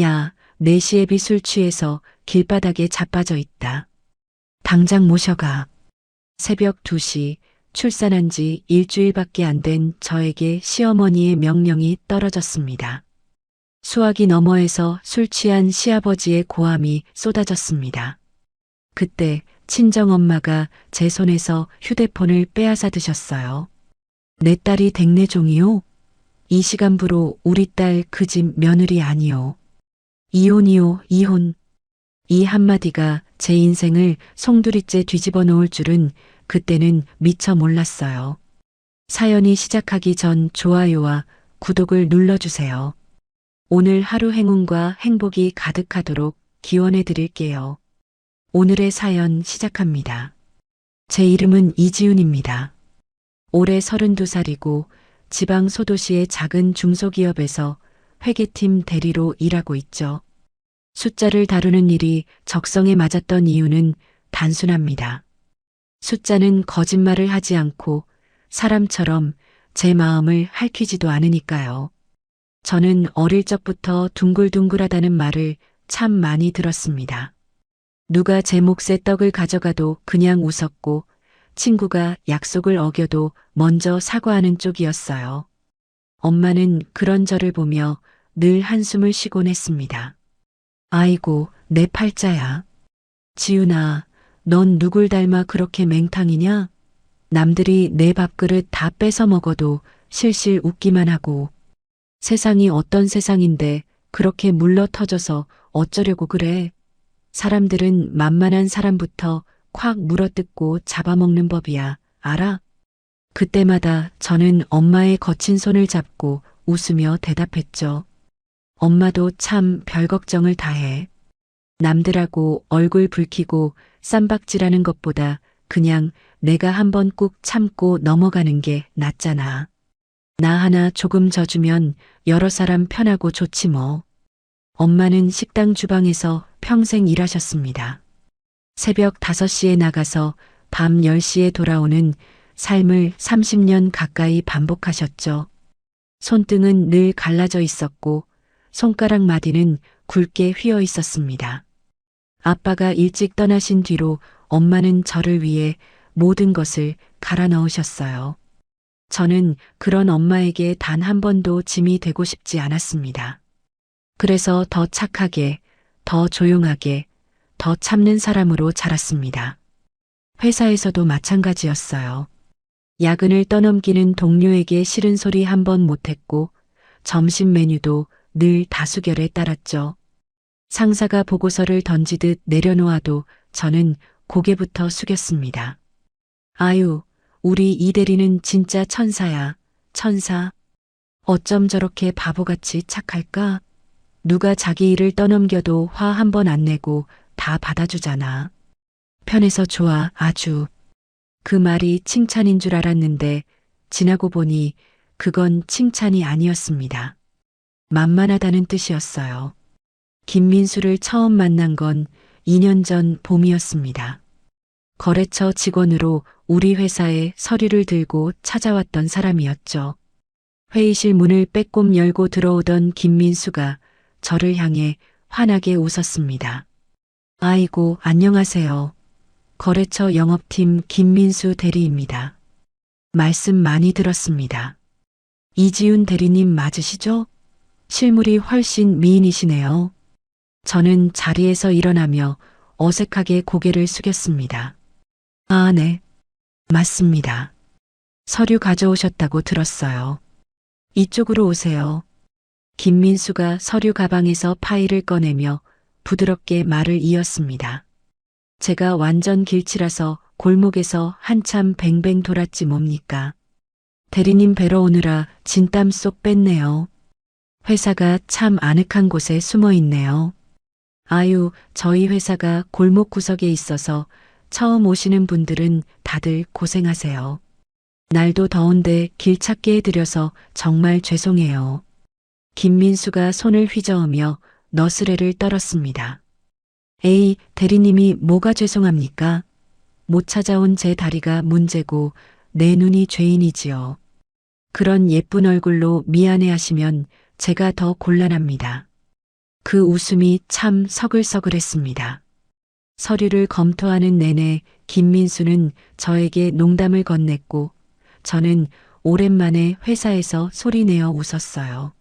야, 내 시애비 술 취해서 길바닥에 자빠져 있다. 당장 모셔가. 새벽 2시 출산한 지 일주일밖에 안 된 저에게 시어머니의 명령이 떨어졌습니다. 수화기 너머에서 술 취한 시아버지의 고함이 쏟아졌습니다. 그때 친정엄마가 제 손에서 휴대폰을 빼앗아 드셨어요. 내 딸이 댁내종이요? 이 시간부로 우리 딸 그 집 며느리 아니요. 이혼이요, 이혼. 이 한마디가 제 인생을 송두리째 뒤집어 놓을 줄은 그때는 미처 몰랐어요. 사연이 시작하기 전 좋아요와 구독을 눌러주세요. 오늘 하루 행운과 행복이 가득하도록 기원해 드릴게요. 오늘의 사연 시작합니다. 제 이름은 이지훈입니다. 올해 32살이고 지방 소도시의 작은 중소기업에서 회계팀 대리로 일하고 있죠. 숫자를 다루는 일이 적성에 맞았던 이유는 단순합니다. 숫자는 거짓말을 하지 않고 사람처럼 제 마음을 핥히지도 않으니까요. 저는 어릴 적부터 둥글둥글하다는 말을 참 많이 들었습니다. 누가 제 몫의 떡을 가져가도 그냥 웃었고 친구가 약속을 어겨도 먼저 사과하는 쪽이었어요. 엄마는 그런 저를 보며 늘 한숨을 쉬곤 했습니다. 아이고, 내 팔자야. 지훈아, 넌 누굴 닮아 그렇게 맹탕이냐? 남들이 내 밥그릇 다 뺏어 먹어도 실실 웃기만 하고. 세상이 어떤 세상인데 그렇게 물러터져서 어쩌려고 그래? 사람들은 만만한 사람부터 콱 물어뜯고 잡아먹는 법이야. 알아? 그때마다 저는 엄마의 거친 손을 잡고 웃으며 대답했죠. 엄마도 참 별 걱정을 다 해. 남들하고 얼굴 붉히고 쌈박질하는 것보다 그냥 내가 한번 꾹 참고 넘어가는 게 낫잖아. 나 하나 조금 져주면 여러 사람 편하고 좋지 뭐. 엄마는 식당 주방에서 평생 일하셨습니다. 새벽 5시에 나가서 밤 10시에 돌아오는 삶을 30년 가까이 반복하셨죠. 손등은 늘 갈라져 있었고 손가락 마디는 굵게 휘어 있었습니다. 아빠가 일찍 떠나신 뒤로 엄마는 저를 위해 모든 것을 갈아 넣으셨어요. 저는 그런 엄마에게 단 한 번도 짐이 되고 싶지 않았습니다. 그래서 더 착하게, 더 조용하게, 더 참는 사람으로 자랐습니다. 회사에서도 마찬가지였어요. 야근을 떠넘기는 동료에게 싫은 소리 한 번 못했고 점심 메뉴도 늘 다수결에 따랐죠. 상사가 보고서를 던지듯 내려놓아도 저는 고개부터 숙였습니다. 아유, 우리 이 대리는 진짜 천사야, 천사. 어쩜 저렇게 바보같이 착할까? 누가 자기 일을 떠넘겨도 화 한 번 안 내고 다 받아주잖아. 편해서 좋아, 아주. 그 말이 칭찬인 줄 알았는데 지나고 보니 그건 칭찬이 아니었습니다. 만만하다는 뜻이었어요. 김민수를 처음 만난 건 2년 전 봄이었습니다. 거래처 직원으로 우리 회사에 서류를 들고 찾아왔던 사람이었죠. 회의실 문을 빼꼼 열고 들어오던 김민수가 저를 향해 환하게 웃었습니다. 아이고, 안녕하세요. 거래처 영업팀 김민수 대리입니다. 말씀 많이 들었습니다. 이지훈 대리님 맞으시죠? 실물이 훨씬 미인이시네요. 저는 자리에서 일어나며 어색하게 고개를 숙였습니다. 아, 네. 맞습니다. 서류 가져오셨다고 들었어요. 이쪽으로 오세요. 김민수가 서류 가방에서 파일을 꺼내며 부드럽게 말을 이었습니다. 제가 완전 길치라서 골목에서 한참 뱅뱅 돌았지 뭡니까. 대리님 뵈러 오느라 진땀 쏙 뺐네요. 회사가 참 아늑한 곳에 숨어 있네요. 아유, 저희 회사가 골목 구석에 있어서 처음 오시는 분들은 다들 고생하세요. 날도 더운데 길 찾게 해드려서 정말 죄송해요. 김민수가 손을 휘저으며 너스레를 떨었습니다. 에이, 대리님이 뭐가 죄송합니까? 못 찾아온 제 다리가 문제고 내 눈이 죄인이지요. 그런 예쁜 얼굴로 미안해하시면 제가 더 곤란합니다. 그 웃음이 참 서글서글했습니다. 서류를 검토하는 내내 김민수는 저에게 농담을 건넸고 저는 오랜만에 회사에서 소리내어 웃었어요.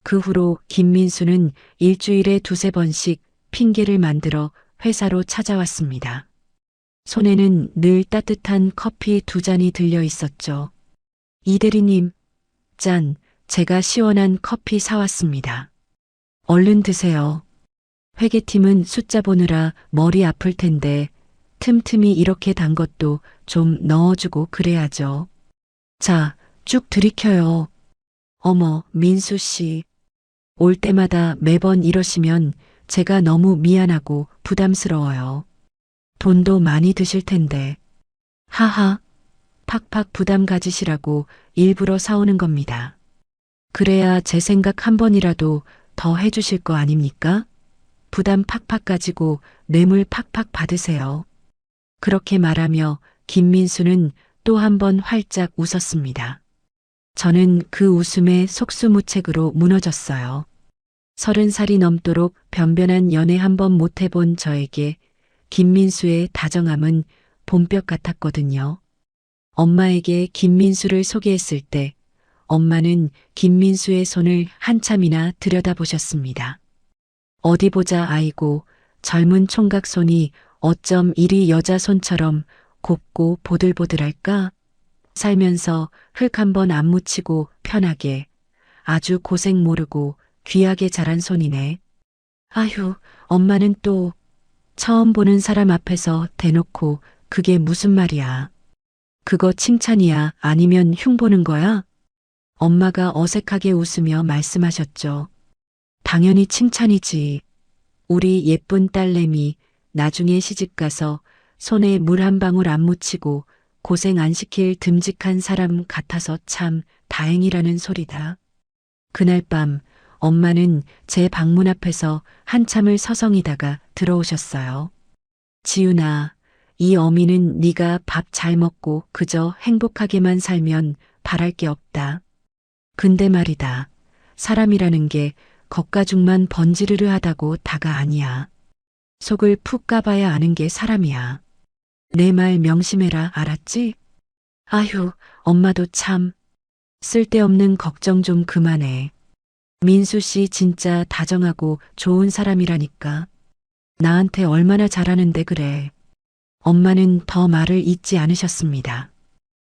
그 후로 김민수는 일주일에 두세 번씩 핑계를 만들어 회사로 찾아왔습니다. 손에는 늘 따뜻한 커피 두 잔이 들려 있었죠. 이 대리님, 짠, 제가 시원한 커피 사왔습니다. 얼른 드세요. 회계팀은 숫자 보느라 머리 아플 텐데 틈틈이 이렇게 단 것도 좀 넣어주고 그래야죠. 자, 쭉 들이켜요. 어머, 민수 씨. 올 때마다 매번 이러시면 제가 너무 미안하고 부담스러워요. 돈도 많이 드실 텐데. 하하, 팍팍 부담 가지시라고 일부러 사오는 겁니다. 그래야 제 생각 한 번이라도 더 해주실 거 아닙니까? 부담 팍팍 가지고 뇌물 팍팍 받으세요. 그렇게 말하며 김민수는 또 한 번 활짝 웃었습니다. 저는 그 웃음에 속수무책으로 무너졌어요. 30살이 넘도록 변변한 연애 한 번 못 해본 저에게 김민수의 다정함은 봄볕 같았거든요. 엄마에게 김민수를 소개했을 때 엄마는 김민수의 손을 한참이나 들여다보셨습니다. 어디 보자 아이고 젊은 총각 손이 어쩜 이리 여자 손처럼 곱고 보들보들할까? 살면서 흙 한 번 안 묻히고 편하게 아주 고생 모르고 귀하게 자란 손이네. 아휴, 엄마는 또 처음 보는 사람 앞에서 대놓고 그게 무슨 말이야. 그거 칭찬이야 아니면 흉보는 거야? 엄마가 어색하게 웃으며 말씀하셨죠. 당연히 칭찬이지. 우리 예쁜 딸내미 나중에 시집가서 손에 물 한 방울 안 묻히고 고생 안 시킬 듬직한 사람 같아서 참 다행이라는 소리다. 그날 밤 엄마는 제 방문 앞에서 한참을 서성이다가 들어오셨어요. 지훈아, 이 어미는 네가 밥 잘 먹고 그저 행복하게만 살면 바랄 게 없다. 근데 말이다. 사람이라는 게 겉가죽만 번지르르 하다고 다가 아니야. 속을 푹 까봐야 아는 게 사람이야. 내 말 명심해라, 알았지? 아휴, 엄마도 참. 쓸데없는 걱정 좀 그만해. 민수 씨 진짜 다정하고 좋은 사람이라니까. 나한테 얼마나 잘하는데 그래. 엄마는 더 말을 잇지 않으셨습니다.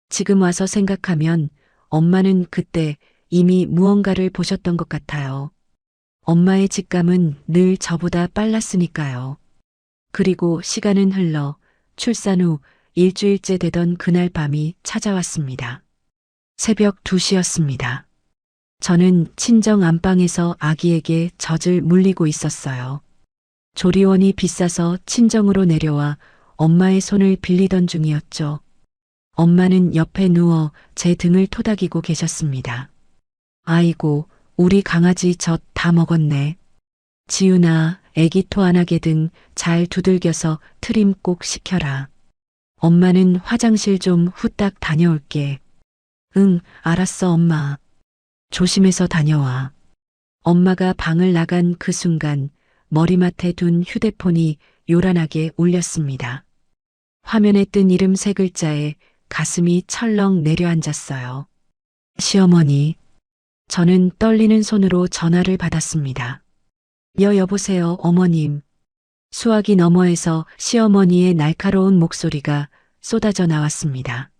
지금 와서 생각하면 엄마는 그때 이미 무언가를 보셨던 것 같아요. 엄마의 직감은 늘 저보다 빨랐으니까요. 그리고 시간은 흘러 출산 후 일주일째 되던 그날 밤이 찾아왔습니다. 새벽 2시였습니다. 저는 친정 안방에서 아기에게 젖을 물리고 있었어요. 조리원이 비싸서 친정으로 내려와 엄마의 손을 빌리던 중이었죠. 엄마는 옆에 누워 제 등을 토닥이고 계셨습니다. 아이고, 우리 강아지 젖 다 먹었네. 지훈아, 애기 토 안 하게 등 잘 두들겨서 트림 꼭 시켜라. 엄마는 화장실 좀 후딱 다녀올게. 응, 알았어 엄마. 조심해서 다녀와. 엄마가 방을 나간 그 순간 머리맡에 둔 휴대폰이 요란하게 울렸습니다. 화면에 뜬 이름 세 글자에 가슴이 철렁 내려앉았어요. 시어머니. 저는 떨리는 손으로 전화를 받았습니다. 여보세요, 어머님. 수화기 너머에서 시어머니의 날카로운 목소리가 쏟아져 나왔습니다.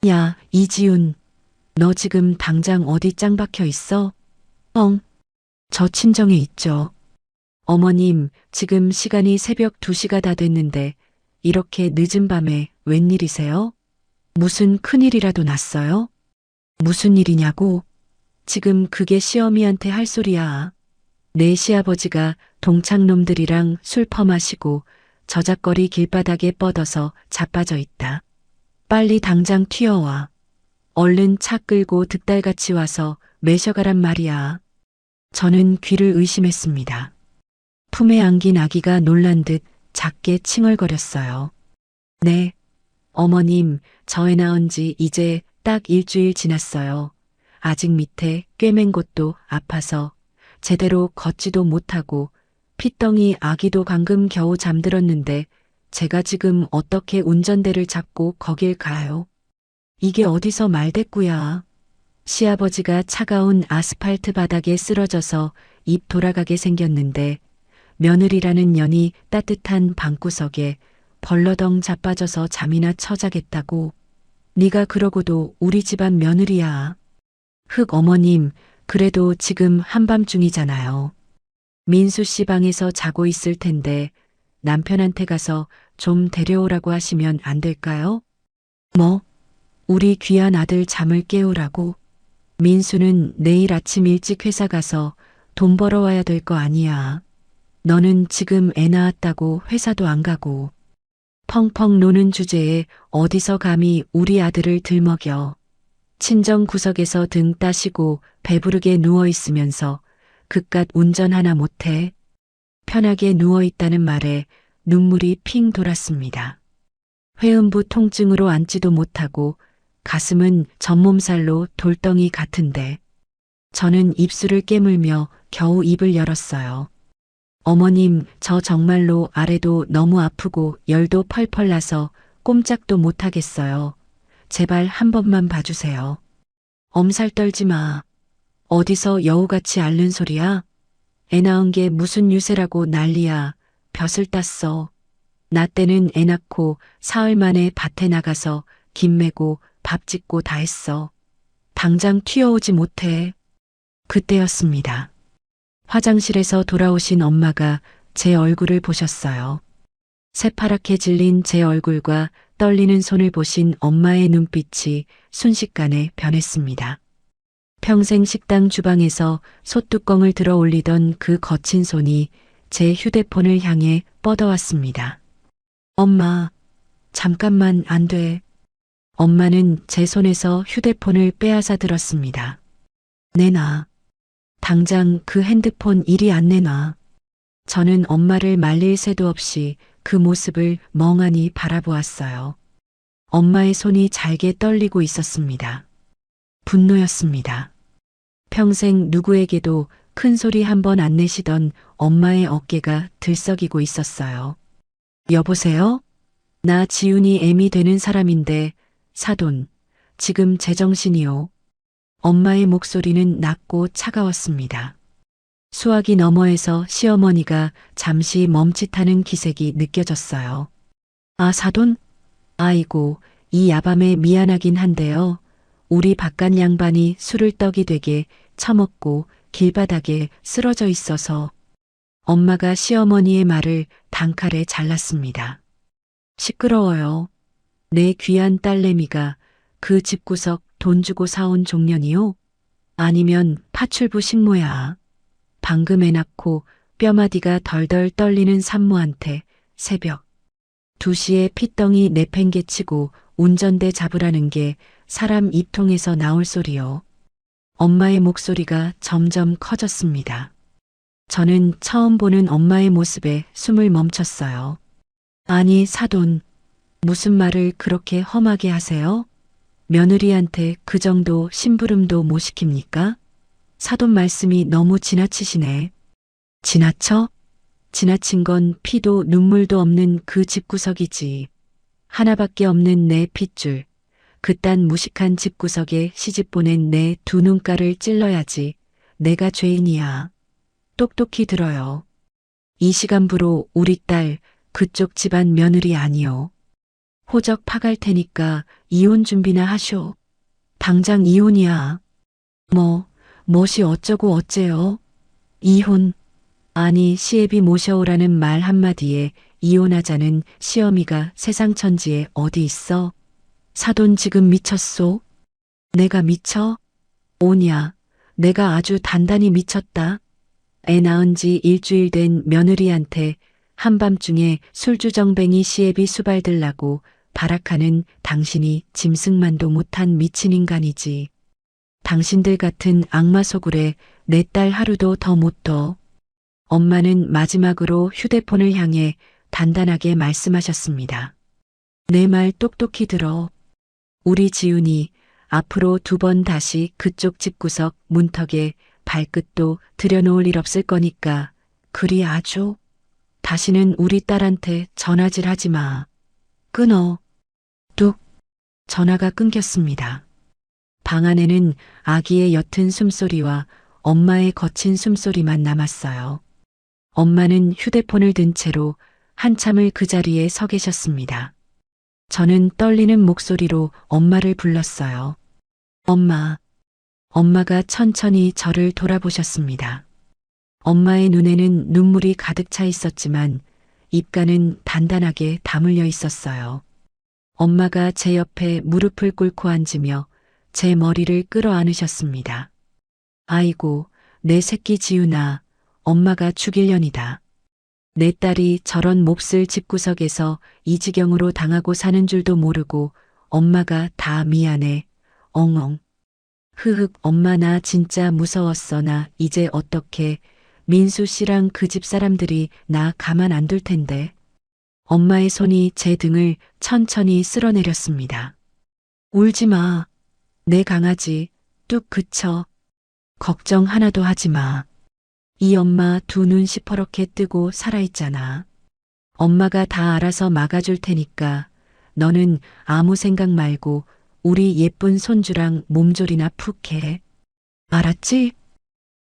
야, 이지훈. 너 지금 당장 어디 짱 박혀 있어? 저 친정에 있죠. 어머님, 지금 시간이 새벽 2시가 다 됐는데 이렇게 늦은 밤에 웬일이세요? 무슨 큰일이라도 났어요? 무슨 일이냐고? 지금 그게 시어미한테 할 소리야. 내 시아버지가 동창놈들이랑 술 퍼마시고 저작거리 길바닥에 뻗어서 자빠져 있다. 빨리 당장 튀어와. 얼른 차 끌고 득달같이 와서 매셔가란 말이야. 저는 귀를 의심했습니다. 품에 안긴 아기가 놀란 듯 작게 칭얼거렸어요. 네, 어머님, 저 애 낳은 지 이제 딱 일주일 지났어요. 아직 밑에 꿰맨 곳도 아파서 제대로 걷지도 못하고 핏덩이 아기도 방금 겨우 잠들었는데 제가 지금 어떻게 운전대를 잡고 거길 가요? 이게 어디서 말대꾸야. 시아버지가 차가운 아스팔트 바닥에 쓰러져서 입 돌아가게 생겼는데 며느리라는 년이 따뜻한 방구석에 벌러덩 자빠져서 잠이나 처자겠다고. 네가 그러고도 우리 집안 며느리야. 흑 어머님, 그래도 지금 한밤중이잖아요. 민수 씨 방에서 자고 있을 텐데 남편한테 가서 좀 데려오라고 하시면 안 될까요? 뭐? 우리 귀한 아들 잠을 깨우라고? 민수는 내일 아침 일찍 회사 가서 돈 벌어와야 될 거 아니야. 너는 지금 애 낳았다고 회사도 안 가고. 펑펑 노는 주제에 어디서 감히 우리 아들을 들먹여. 친정 구석에서 등 따시고 배부르게 누워있으면서 그깟 운전 하나 못해. 편하게 누워있다는 말에 눈물이 핑 돌았습니다. 회음부 통증으로 앉지도 못하고 가슴은 전몸살로 돌덩이 같은데 저는 입술을 깨물며 겨우 입을 열었어요. 어머님, 저 정말로 아래도 너무 아프고 열도 펄펄 나서 꼼짝도 못하겠어요. 제발 한 번만 봐주세요. 엄살 떨지 마. 어디서 여우같이 앓는 소리야? 애 낳은 게 무슨 유세라고 난리야. 벼슬 땄어. 나 때는 애 낳고 사흘 만에 밭에 나가서 김 메고 밥 짓고 다 했어. 당장 튀어오지 못해. 그때였습니다. 화장실에서 돌아오신 엄마가 제 얼굴을 보셨어요. 새파랗게 질린 제 얼굴과 떨리는 손을 보신 엄마의 눈빛이 순식간에 변했습니다. 평생 식당 주방에서 솥뚜껑을 들어 올리던 그 거친 손이 제 휴대폰을 향해 뻗어왔습니다. 엄마, 잠깐만 안 돼. 엄마는 제 손에서 휴대폰을 빼앗아 들었습니다. 내놔. 당장 그 핸드폰 이리 안 내놔. 저는 엄마를 말릴 새도 없이 그 모습을 멍하니 바라보았어요. 엄마의 손이 잘게 떨리고 있었습니다. 분노였습니다. 평생 누구에게도 큰 소리 한 번 안 내시던 엄마의 어깨가 들썩이고 있었어요. 여보세요? 나 지훈이 애미 되는 사람인데 사돈, 지금 제정신이요. 엄마의 목소리는 낮고 차가웠습니다. 수화기 너머에서 시어머니가 잠시 멈칫하는 기색이 느껴졌어요. 아, 사돈? 아이고, 이 야밤에 미안하긴 한데요. 우리 바깥 양반이 술을 떡이 되게 처먹고 길바닥에 쓰러져 있어서. 엄마가 시어머니의 말을 단칼에 잘랐습니다. 시끄러워요. 내 귀한 딸내미가 그 집구석 돈 주고 사온 종년이요? 아니면 파출부 식모야. 방금 애 낳고 뼈마디가 덜덜 떨리는 산모한테 새벽 2시에 핏덩이 내팽개치고 운전대 잡으라는 게 사람 입통에서 나올 소리요. 엄마의 목소리가 점점 커졌습니다. 저는 처음 보는 엄마의 모습에 숨을 멈췄어요. 아니, 사돈, 무슨 말을 그렇게 험하게 하세요? 며느리한테 그 정도 심부름도 못 시킵니까? 사돈 말씀이 너무 지나치시네. 지나쳐? 지나친 건 피도 눈물도 없는 그 집구석이지. 하나밖에 없는 내 핏줄. 그딴 무식한 집구석에 시집 보낸 내 두 눈가를 찔러야지. 내가 죄인이야. 똑똑히 들어요. 이 시간부로 우리 딸 그쪽 집안 며느리 아니요. 호적 파갈 테니까 이혼 준비나 하쇼. 당장 이혼이야. 뭐시 어쩌고 어째요? 이혼. 아니, 시애비 모셔오라는 말 한마디에 이혼하자는 시어미가 세상 천지에 어디 있어? 사돈 지금 미쳤소? 내가 미쳐? 오냐, 내가 아주 단단히 미쳤다. 애 낳은 지 일주일 된 며느리한테 한밤중에 술주정뱅이 시애비 수발들라고 발악하는 당신이 짐승만도 못한 미친 인간이지. 당신들 같은 악마 소굴에 내 딸 하루도 더 못 둬. 엄마는 마지막으로 휴대폰을 향해 단단하게 말씀하셨습니다. 내 말 똑똑히 들어. 우리 지훈이 앞으로 2번 다시 그쪽 집구석 문턱에 발끝도 들여놓을 일 없을 거니까 그리 아주 다시는 우리 딸한테 전화질 하지 마. 끊어. 뚝. 전화가 끊겼습니다. 방 안에는 아기의 옅은 숨소리와 엄마의 거친 숨소리만 남았어요. 엄마는 휴대폰을 든 채로 한참을 그 자리에 서 계셨습니다. 저는 떨리는 목소리로 엄마를 불렀어요. 엄마. 엄마가 천천히 저를 돌아보셨습니다. 엄마의 눈에는 눈물이 가득 차 있었지만 입가는 단단하게 다물려 있었어요. 엄마가 제 옆에 무릎을 꿇고 앉으며 제 머리를 끌어안으셨습니다. 아이고, 내 새끼 지훈아, 엄마가 죽일년이다. 내 딸이 저런 몹쓸 집구석에서 이 지경으로 당하고 사는 줄도 모르고 엄마가 다 미안해. 엉엉. 흐흑 엄마 나 진짜 무서웠어. 나 이제 어떻게 민수 씨랑 그 집 사람들이 나 가만 안 둘 텐데. 엄마의 손이 제 등을 천천히 쓸어내렸습니다. 울지 마. 내 강아지 뚝 그쳐. 걱정 하나도 하지 마. 이 엄마 두 눈 시퍼렇게 뜨고 살아있잖아. 엄마가 다 알아서 막아줄 테니까 너는 아무 생각 말고 우리 예쁜 손주랑 몸조리나 푹 해. 알았지?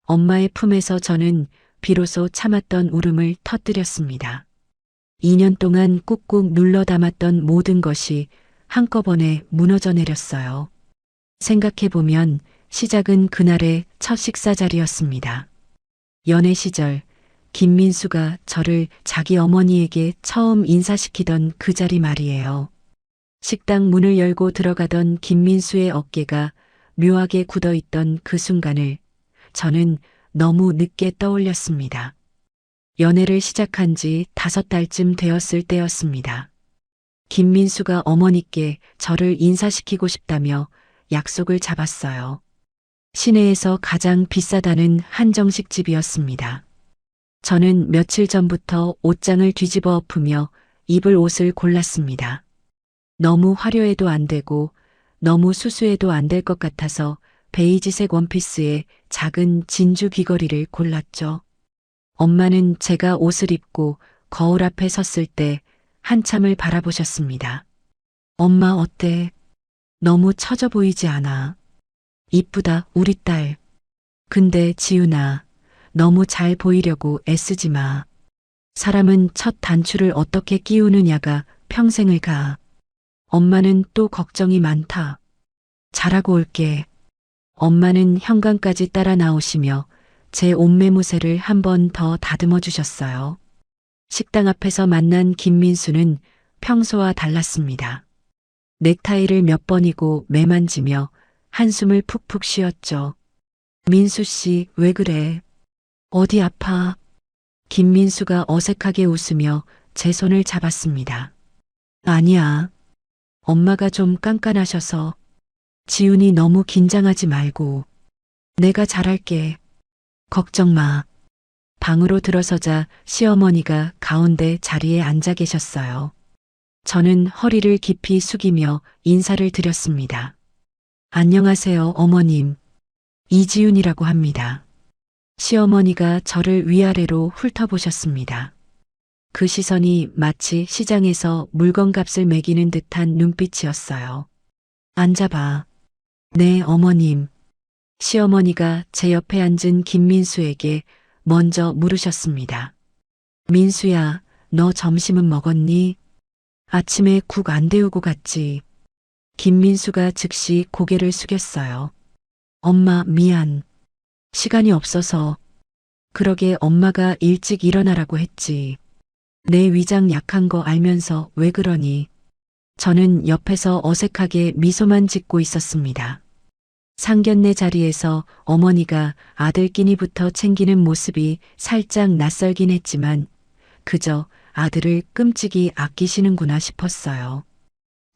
엄마의 품에서 저는 비로소 참았던 울음을 터뜨렸습니다. 2년 동안 꾹꾹 눌러 담았던 모든 것이 한꺼번에 무너져 내렸어요. 생각해보면 시작은 그날의 첫 식사 자리였습니다. 연애 시절 김민수가 저를 자기 어머니에게 처음 인사시키던 그 자리 말이에요. 식당 문을 열고 들어가던 김민수의 어깨가 묘하게 굳어있던 그 순간을 저는 너무 늦게 떠올렸습니다. 연애를 시작한 지 5달쯤 되었을 때였습니다. 김민수가 어머니께 저를 인사시키고 싶다며 약속을 잡았어요. 시내에서 가장 비싸다는 한정식집이었습니다. 저는 며칠 전부터 옷장을 뒤집어 엎으며 입을 옷을 골랐습니다. 너무 화려해도 안 되고 너무 수수해도 안 될 것 같아서 베이지색 원피스에 작은 진주 귀걸이를 골랐죠. 엄마는 제가 옷을 입고 거울 앞에 섰을 때 한참을 바라보셨습니다. 엄마 어때? 너무 처져 보이지 않아? 이쁘다 우리 딸. 근데 지훈아, 너무 잘 보이려고 애쓰지 마. 사람은 첫 단추를 어떻게 끼우느냐가 평생을 가. 엄마는 또 걱정이 많다. 잘하고 올게. 엄마는 현관까지 따라 나오시며 제 옷매무새를 한 번 더 다듬어 주셨어요. 식당 앞에서 만난 김민수는 평소와 달랐습니다. 넥타이를 몇 번이고 매만지며 한숨을 푹푹 쉬었죠. 민수 씨, 왜 그래? 어디 아파? 김민수가 어색하게 웃으며 제 손을 잡았습니다. 아니야. 엄마가 좀 깐깐하셔서. 지훈이 너무 긴장하지 말고. 내가 잘할게. 걱정 마. 방으로 들어서자 시어머니가 가운데 자리에 앉아 계셨어요. 저는 허리를 깊이 숙이며 인사를 드렸습니다. 안녕하세요, 어머님. 이지훈이라고 합니다. 시어머니가 저를 위아래로 훑어보셨습니다. 그 시선이 마치 시장에서 물건값을 매기는 듯한 눈빛이었어요. 앉아봐. 네, 어머님. 시어머니가 제 옆에 앉은 김민수에게 먼저 물으셨습니다. 민수야, 너 점심은 먹었니? 아침에 국 안 데우고 갔지. 김민수가 즉시 고개를 숙였어요. 엄마, 미안. 시간이 없어서. 그러게 엄마가 일찍 일어나라고 했지. 내 위장 약한 거 알면서 왜 그러니? 저는 옆에서 어색하게 미소만 짓고 있었습니다. 상견례 자리에서 어머니가 아들 끼니부터 챙기는 모습이 살짝 낯설긴 했지만 그저 아들을 끔찍이 아끼시는구나 싶었어요.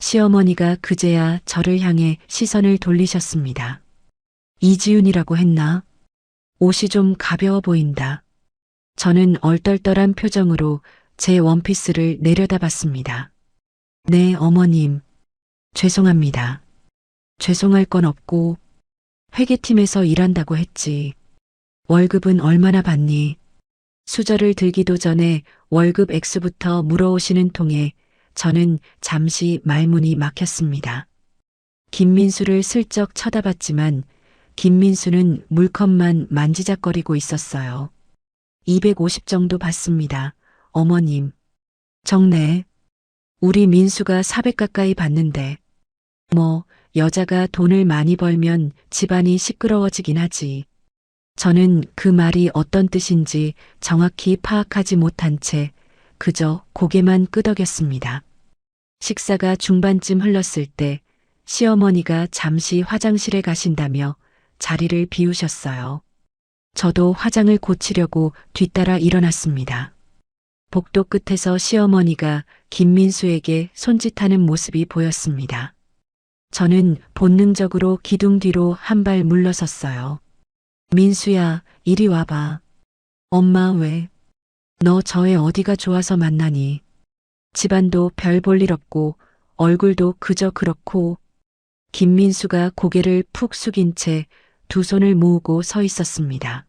시어머니가 그제야 저를 향해 시선을 돌리셨습니다. 이지훈이라고 했나? 옷이 좀 가벼워 보인다. 저는 얼떨떨한 표정으로 제 원피스를 내려다봤습니다. 네, 어머님. 죄송합니다. 죄송할 건 없고 회계팀에서 일한다고 했지. 월급은 얼마나 받니? 수저를 들기도 전에 월급 액수부터 물어오시는 통에 저는 잠시 말문이 막혔습니다. 김민수를 슬쩍 쳐다봤지만 김민수는 물컵만 만지작거리고 있었어요. 250 정도 받습니다. 어머님. 적네. 우리 민수가 400 가까이 받는데. 뭐, 여자가 돈을 많이 벌면 집안이 시끄러워지긴 하지. 저는 그 말이 어떤 뜻인지 정확히 파악하지 못한 채 그저 고개만 끄덕였습니다. 식사가 중반쯤 흘렀을 때 시어머니가 잠시 화장실에 가신다며 자리를 비우셨어요. 저도 화장을 고치려고 뒤따라 일어났습니다. 복도 끝에서 시어머니가 김민수에게 손짓하는 모습이 보였습니다. 저는 본능적으로 기둥 뒤로 한 발 물러섰어요. 민수야, 이리 와봐. 엄마 왜? 너 저애 어디가 좋아서 만나니? 집안도 별 볼 일 없고 얼굴도 그저 그렇고. 김민수가 고개를 푹 숙인 채 두 손을 모으고 서 있었습니다.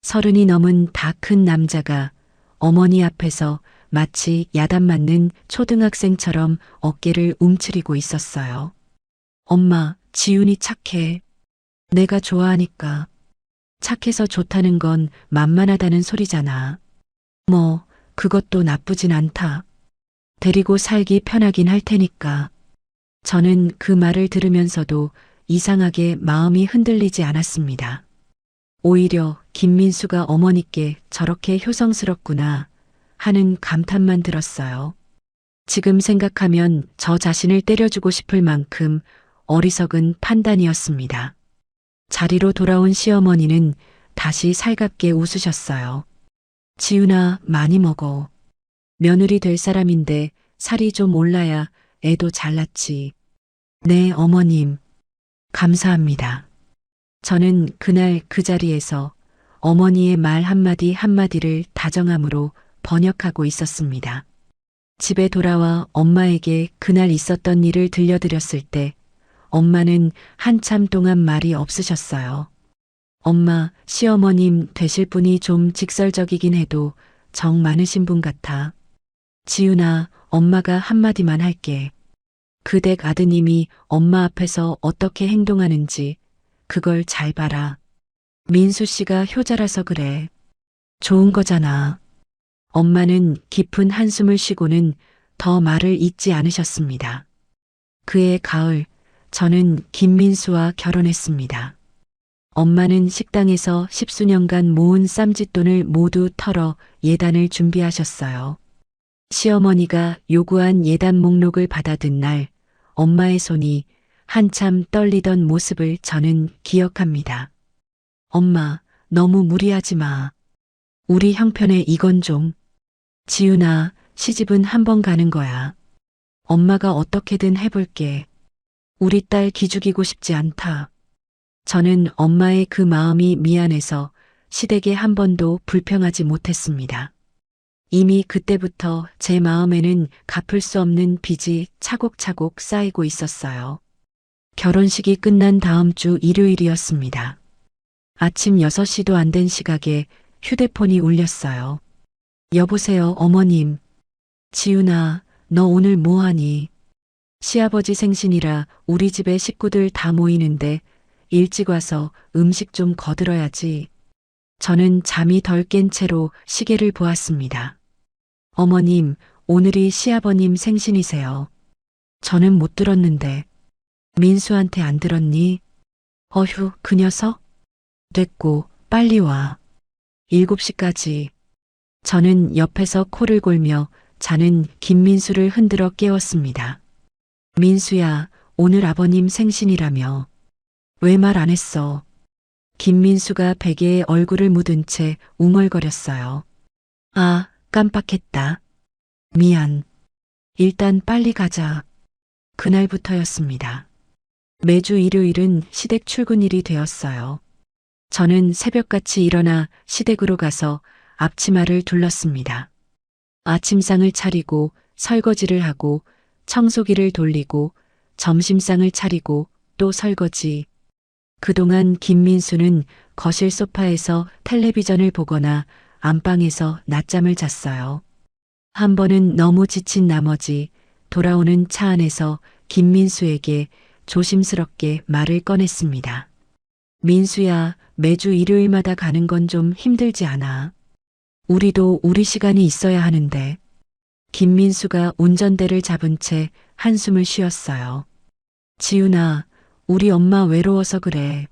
30이 넘은 다 큰 남자가 어머니 앞에서 마치 야단 맞는 초등학생처럼 어깨를 움츠리고 있었어요. 엄마, 지훈이 착해. 내가 좋아하니까. 착해서 좋다는 건 만만하다는 소리잖아. 뭐, 그것도 나쁘진 않다. 데리고 살기 편하긴 할 테니까. 저는 그 말을 들으면서도 이상하게 마음이 흔들리지 않았습니다. 오히려 김민수가 어머니께 저렇게 효성스럽구나 하는 감탄만 들었어요. 지금 생각하면 저 자신을 때려주고 싶을 만큼 어리석은 판단이었습니다. 자리로 돌아온 시어머니는 다시 살갑게 웃으셨어요. 지훈아, 많이 먹어. 며느리 될 사람인데 살이 좀 올라야 애도 잘 낳지. 네, 어머님. 감사합니다. 저는 그날 그 자리에서 어머니의 말 한마디 한마디를 다정함으로 번역하고 있었습니다. 집에 돌아와 엄마에게 그날 있었던 일을 들려드렸을 때 엄마는 한참 동안 말이 없으셨어요. 엄마, 시어머님 되실 분이 좀 직설적이긴 해도 정 많으신 분 같아. 지훈아, 엄마가 한마디만 할게. 그 댁 아드님이 엄마 앞에서 어떻게 행동하는지 그걸 잘 봐라. 민수 씨가 효자라서 그래. 좋은 거잖아. 엄마는 깊은 한숨을 쉬고는 더 말을 잇지 않으셨습니다. 그해 가을, 저는 김민수와 결혼했습니다. 엄마는 식당에서 10수년간 모은 쌈짓돈을 모두 털어 예단을 준비하셨어요. 시어머니가 요구한 예단 목록을 받아든 날, 엄마의 손이 한참 떨리던 모습을 저는 기억합니다. 엄마, 너무 무리하지 마. 우리 형편에 이건 좀. 지훈아, 시집은 한 번 가는 거야. 엄마가 어떻게든 해볼게. 우리 딸 기죽이고 싶지 않다. 저는 엄마의 그 마음이 미안해서 시댁에 한 번도 불평하지 못했습니다. 이미 그때부터 제 마음에는 갚을 수 없는 빚이 차곡차곡 쌓이고 있었어요. 결혼식이 끝난 다음 주 일요일이었습니다. 아침 6시도 안 된 시각에 휴대폰이 울렸어요. 여보세요, 어머님. 지훈아, 너 오늘 뭐하니? 시아버지 생신이라 우리 집에 식구들 다 모이는데 일찍 와서 음식 좀 거들어야지. 저는 잠이 덜 깬 채로 시계를 보았습니다. 어머님, 오늘이 시아버님 생신이세요. 저는 못 들었는데. 민수한테 안 들었니? 어휴, 그 녀석? 됐고, 빨리 와. 7시까지. 저는 옆에서 코를 골며 자는 김민수를 흔들어 깨웠습니다. 민수야, 오늘 아버님 생신이라며. 왜 말 안 했어? 김민수가 베개에 얼굴을 묻은 채 웅얼거렸어요. 아, 깜빡했다. 미안. 일단 빨리 가자. 그날부터였습니다. 매주 일요일은 시댁 출근일이 되었어요. 저는 새벽같이 일어나 시댁으로 가서 앞치마를 둘렀습니다. 아침상을 차리고 설거지를 하고 청소기를 돌리고 점심상을 차리고 또 설거지. 그동안 김민수는 거실 소파에서 텔레비전을 보거나 안방에서 낮잠을 잤어요. 한 번은 너무 지친 나머지 돌아오는 차 안에서 김민수에게 조심스럽게 말을 꺼냈습니다. 민수야, 매주 일요일마다 가는 건 좀 힘들지 않아? 우리도 우리 시간이 있어야 하는데. 김민수가 운전대를 잡은 채 한숨을 쉬었어요. 지훈아, 우리 엄마 외로워서 그래.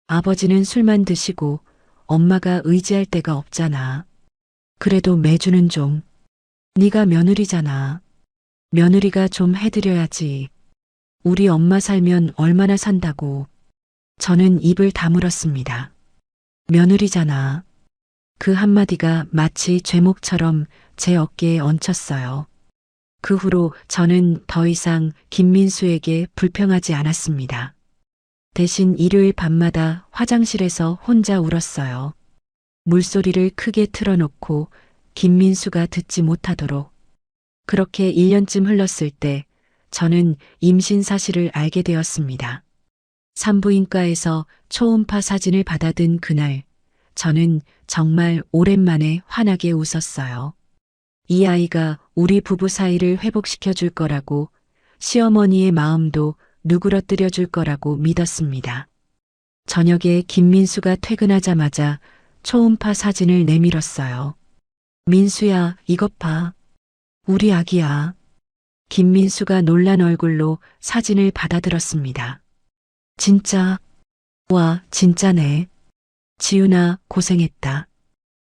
아버지는 술만 드시고 엄마가 의지할 데가 없잖아. 그래도 매주는 좀. 네가 며느리잖아. 며느리가 좀 해드려야지. 우리 엄마 살면 얼마나 산다고. 저는 입을 다물었습니다. 며느리잖아. 그 한마디가 마치 죄목처럼 제 어깨에 얹혔어요. 그 후로 저는 더 이상 김민수에게 불평하지 않았습니다. 대신 일요일 밤마다 화장실에서 혼자 울었어요. 물소리를 크게 틀어놓고 김민수가 듣지 못하도록. 그렇게 1년쯤 흘렀을 때 저는 임신 사실을 알게 되었습니다. 산부인과에서 초음파 사진을 받아든 그날, 저는 정말 오랜만에 환하게 웃었어요. 이 아이가 우리 부부 사이를 회복시켜 줄 거라고, 시어머니의 마음도 누그러뜨려 줄 거라고 믿었습니다. 저녁에 김민수가 퇴근하자마자 초음파 사진을 내밀었어요. 민수야, 이것 봐. 우리 아기야. 김민수가 놀란 얼굴로 사진을 받아들었습니다. 진짜? 와, 진짜네. 지훈아, 고생했다.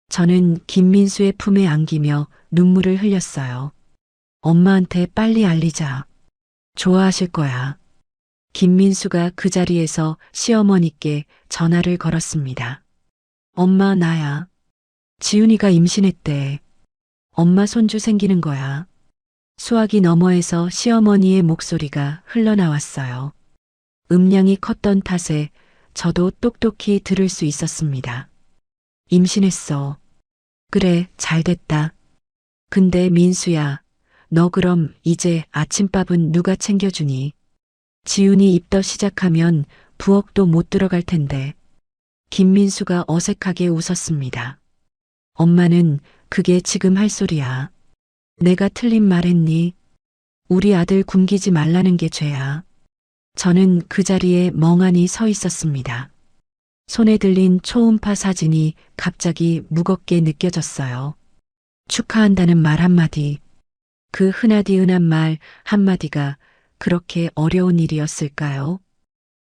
저는 김민수의 품에 안기며 눈물을 흘렸어요. 엄마한테 빨리 알리자. 좋아하실 거야. 김민수가 그 자리에서 시어머니께 전화를 걸었습니다. 엄마, 나야. 지훈이가 임신했대. 엄마 손주 생기는 거야. 수화기 너머에서 시어머니의 목소리가 흘러나왔어요. 음량이 컸던 탓에 저도 똑똑히 들을 수 있었습니다. 임신했어. 그래, 잘 됐다. 근데 민수야, 너 그럼 이제 아침밥은 누가 챙겨주니? 지훈이 입덧 시작하면 부엌도 못 들어갈 텐데. 김민수가 어색하게 웃었습니다. 엄마는 그게 지금 할 소리야. 내가 틀린 말 했니? 우리 아들 굶기지 말라는 게 죄야. 저는 그 자리에 멍하니 서 있었습니다. 손에 들린 초음파 사진이 갑자기 무겁게 느껴졌어요. 축하한다는 말 한마디. 그 흔하디흔한 말 한마디가 그렇게 어려운 일이었을까요?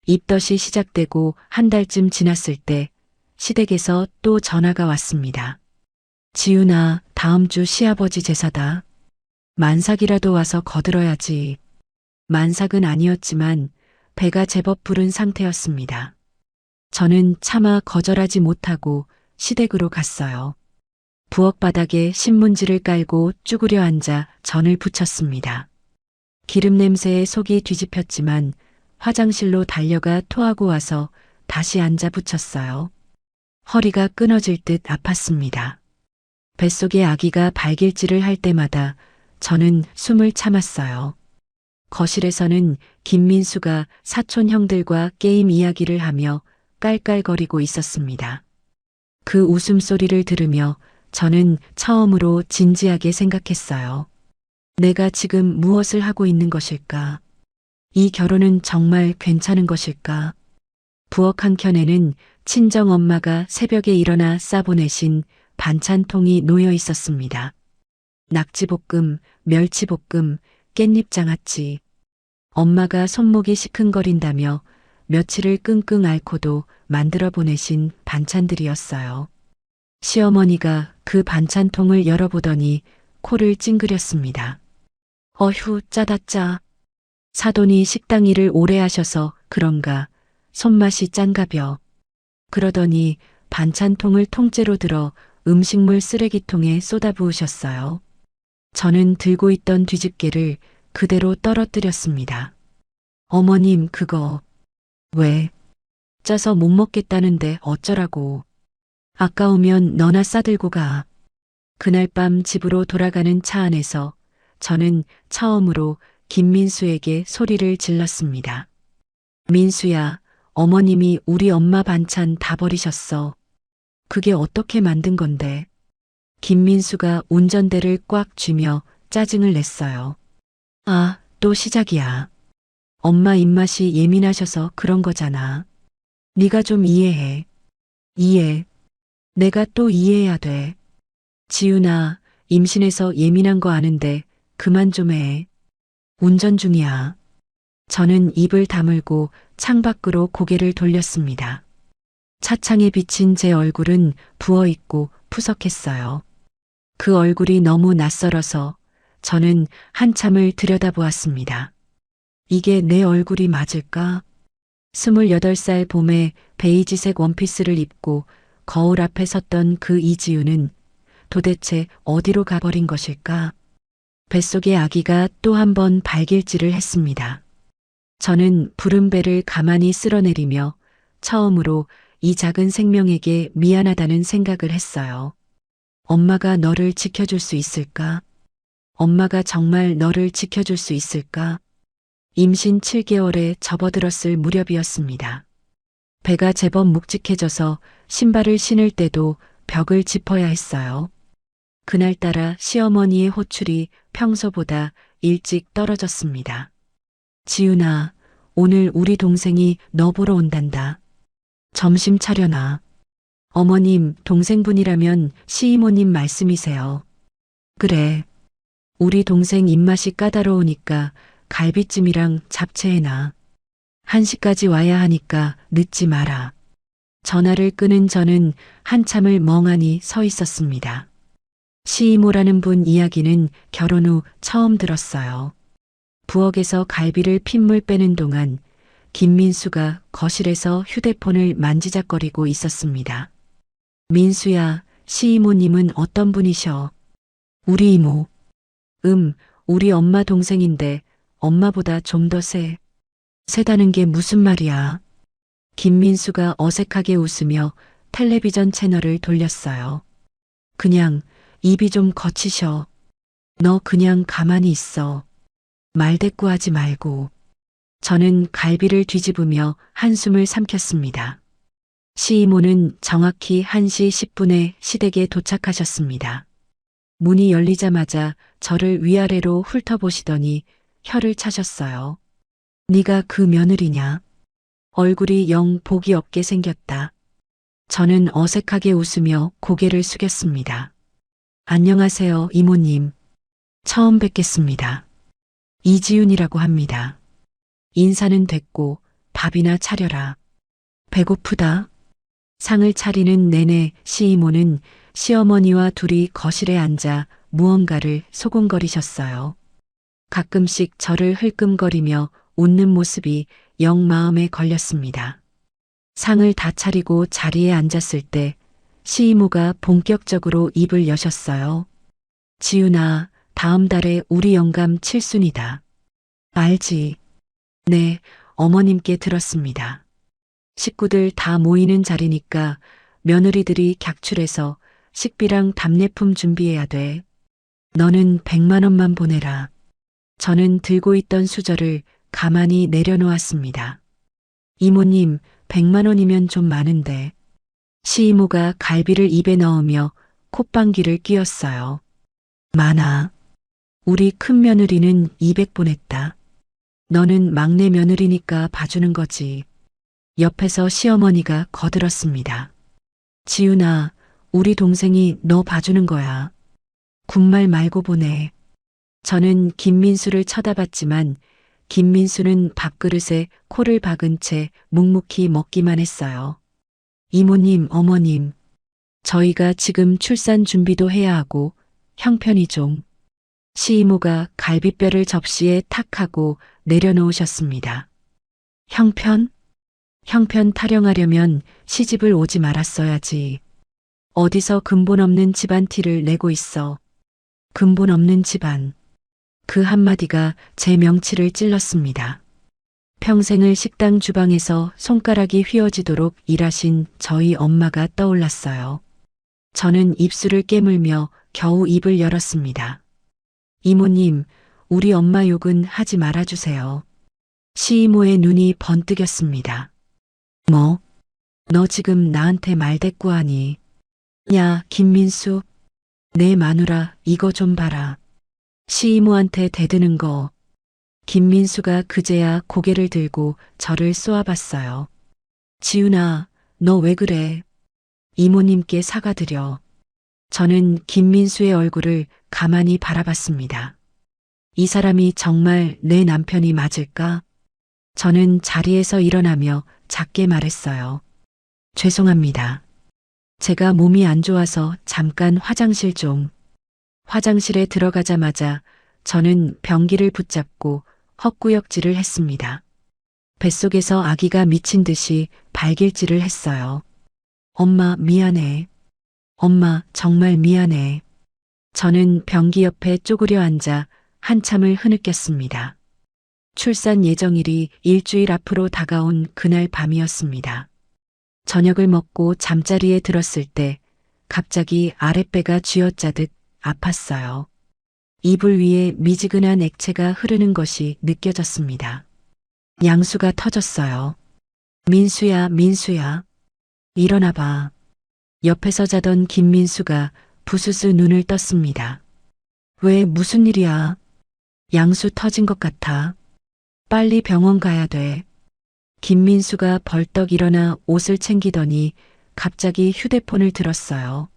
입덧이 시작되고 한 달쯤 지났을 때 시댁에서 또 전화가 왔습니다. 지훈아, 다음 주 시아버지 제사다. 만삭이라도 와서 거들어야지. 만삭은 아니었지만 배가 제법 부른 상태였습니다. 저는 차마 거절하지 못하고 시댁으로 갔어요. 부엌 바닥에 신문지를 깔고 쭈그려 앉아 전을 부쳤습니다. 기름 냄새에 속이 뒤집혔지만 화장실로 달려가 토하고 와서 다시 앉아 붙였어요. 허리가 끊어질 듯 아팠습니다. 뱃속에 아기가 발길질을 할 때마다 저는 숨을 참았어요. 거실에서는 김민수가 사촌 형들과 게임 이야기를 하며 깔깔거리고 있었습니다. 그 웃음소리를 들으며 저는 처음으로 진지하게 생각했어요. 내가 지금 무엇을 하고 있는 것일까? 이 결혼은 정말 괜찮은 것일까? 부엌 한켠에는 친정엄마가 새벽에 일어나 싸보내신 반찬통이 놓여 있었습니다. 낙지볶음, 멸치볶음, 깻잎장아찌. 엄마가 손목이 시큰거린다며 며칠을 끙끙 앓고도 만들어 보내신 반찬들이었어요. 시어머니가 그 반찬통을 열어보더니 코를 찡그렸습니다. 어휴, 짜다 짜. 사돈이 식당 일을 오래 하셔서 그런가 손맛이 짠가벼. 그러더니 반찬통을 통째로 들어 음식물 쓰레기통에 쏟아부으셨어요. 저는 들고 있던 뒤집개를 그대로 떨어뜨렸습니다. 어머님, 그거 왜? 짜서 못 먹겠다는데 어쩌라고. 아까우면 너나 싸들고 가. 그날 밤 집으로 돌아가는 차 안에서 저는 처음으로 김민수에게 소리를 질렀습니다. 민수야, 어머님이 우리 엄마 반찬 다 버리셨어. 그게 어떻게 만든 건데? 김민수가 운전대를 꽉 쥐며 짜증을 냈어요. 아, 또 시작이야. 엄마 입맛이 예민하셔서 그런 거잖아. 네가 좀 이해해. 이해. 내가 또 이해해야 돼. 지훈아, 임신해서 예민한 거 아는데 그만 좀 해. 운전 중이야. 저는 입을 다물고 창밖으로 고개를 돌렸습니다. 차창에 비친 제 얼굴은 부어있고 푸석했어요. 그 얼굴이 너무 낯설어서 저는 한참을 들여다보았습니다. 이게 내 얼굴이 맞을까? 28살 봄에 베이지색 원피스를 입고 거울 앞에 섰던 그 이지우는 도대체 어디로 가버린 것일까? 뱃속의 아기가 또 한 번 발길질을 했습니다. 저는 푸른 배를 가만히 쓸어내리며 처음으로 이 작은 생명에게 미안하다는 생각을 했어요. 엄마가 너를 지켜줄 수 있을까? 엄마가 정말 너를 지켜줄 수 있을까? 임신 7개월에 접어들었을 무렵이었습니다. 배가 제법 묵직해져서 신발을 신을 때도 벽을 짚어야 했어요. 그날따라 시어머니의 호출이 평소보다 일찍 떨어졌습니다. 지훈아, 오늘 우리 동생이 너 보러 온단다. 점심 차려놔. 어머님, 동생분이라면 시이모님 말씀이세요. 그래. 우리 동생 입맛이 까다로우니까 갈비찜이랑 잡채 해놔. 1시까지 와야 하니까 늦지 마라. 전화를 끄는 저는 한참을 멍하니 서 있었습니다. 시이모라는 분 이야기는 결혼 후 처음 들었어요. 부엌에서 갈비를 핏물 빼는 동안 김민수가 거실에서 휴대폰을 만지작거리고 있었습니다. 민수야, 시이모님은 어떤 분이셔? 우리 이모. 우리 엄마 동생인데 엄마보다 좀 더 세다는 게 무슨 말이야? 김민수가 어색하게 웃으며 텔레비전 채널을 돌렸어요. 그냥 입이 좀 거치셔. 너 그냥 가만히 있어. 말대꾸하지 말고. 저는 갈비를 뒤집으며 한숨을 삼켰습니다. 시이모는 정확히 1시 10분에 시댁에 도착하셨습니다. 문이 열리자마자 저를 위아래로 훑어보시더니 혀를 차셨어요. 네가 그 며느리냐? 얼굴이 영 복이 없게 생겼다. 저는 어색하게 웃으며 고개를 숙였습니다. 안녕하세요, 이모님. 처음 뵙겠습니다. 이지윤이라고 합니다. 인사는 됐고 밥이나 차려라. 배고프다. 상을 차리는 내내 시이모는 시어머니와 둘이 거실에 앉아 무언가를 소곤거리셨어요. 가끔씩 저를 흘끔거리며 웃는 모습이 영 마음에 걸렸습니다. 상을 다 차리고 자리에 앉았을 때 시이모가 본격적으로 입을 여셨어요. 지훈아, 다음 달에 우리 영감 칠순이다. 알지? 네, 어머님께 들었습니다. 식구들 다 모이는 자리니까 며느리들이 객출해서 식비랑 답례품 준비해야 돼. 너는 100만 원만 보내라. 저는 들고 있던 수저를 가만히 내려놓았습니다. 이모님, 100만 원이면 좀 많은데. 시이모가 갈비를 입에 넣으며 콧방귀를 뀌었어요. 많아. 우리 큰 며느리는 200 보냈다. 너는 막내 며느리니까 봐주는 거지. 옆에서 시어머니가 거들었습니다. 지훈아, 우리 동생이 너 봐주는 거야. 군말 말고 보내. 저는 김민수를 쳐다봤지만 김민수는 밥그릇에 코를 박은 채 묵묵히 먹기만 했어요. 이모님, 어머님, 저희가 지금 출산 준비도 해야 하고 형편이 좀. 시이모가 갈비뼈를 접시에 탁 하고 내려놓으셨습니다. 형편? 형편 타령하려면 시집을 오지 말았어야지. 어디서 근본 없는 집안 티를 내고 있어. 근본 없는 집안. 그 한마디가 제 명치를 찔렀습니다. 평생을 식당 주방에서 손가락이 휘어지도록 일하신 저희 엄마가 떠올랐어요. 저는 입술을 깨물며 겨우 입을 열었습니다. 이모님, 우리 엄마 욕은 하지 말아주세요. 시이모의 눈이 번뜩였습니다. 뭐? 너 지금 나한테 말대꾸하니? 야, 김민수. 내 마누라 이거 좀 봐라. 시이모한테 대드는 거. 김민수가 그제야 고개를 들고 저를 쏘아봤어요. 지훈아, 너 왜 그래? 이모님께 사과드려. 저는 김민수의 얼굴을 가만히 바라봤습니다. 이 사람이 정말 내 남편이 맞을까? 저는 자리에서 일어나며 작게 말했어요. 죄송합니다. 제가 몸이 안 좋아서 잠깐 화장실 좀. 화장실에 들어가자마자 저는 변기를 붙잡고 헛구역질을 했습니다. 뱃속에서 아기가 미친 듯이 발길질을 했어요. 엄마, 미안해. 엄마, 정말 미안해. 저는 변기 옆에 쪼그려 앉아 한참을 흐느꼈습니다. 출산 예정일이 일주일 앞으로 다가온 그날 밤이었습니다. 저녁을 먹고 잠자리에 들었을 때 갑자기 아랫배가 쥐어짜듯 아팠어요. 이불 위에 미지근한 액체가 흐르는 것이 느껴졌습니다. 양수가 터졌어요. 민수야, 민수야. 일어나 봐. 옆에서 자던 김민수가 부스스 눈을 떴습니다. 왜, 무슨 일이야? 양수 터진 것 같아. 빨리 병원 가야 돼. 김민수가 벌떡 일어나 옷을 챙기더니 갑자기 휴대폰을 들었어요.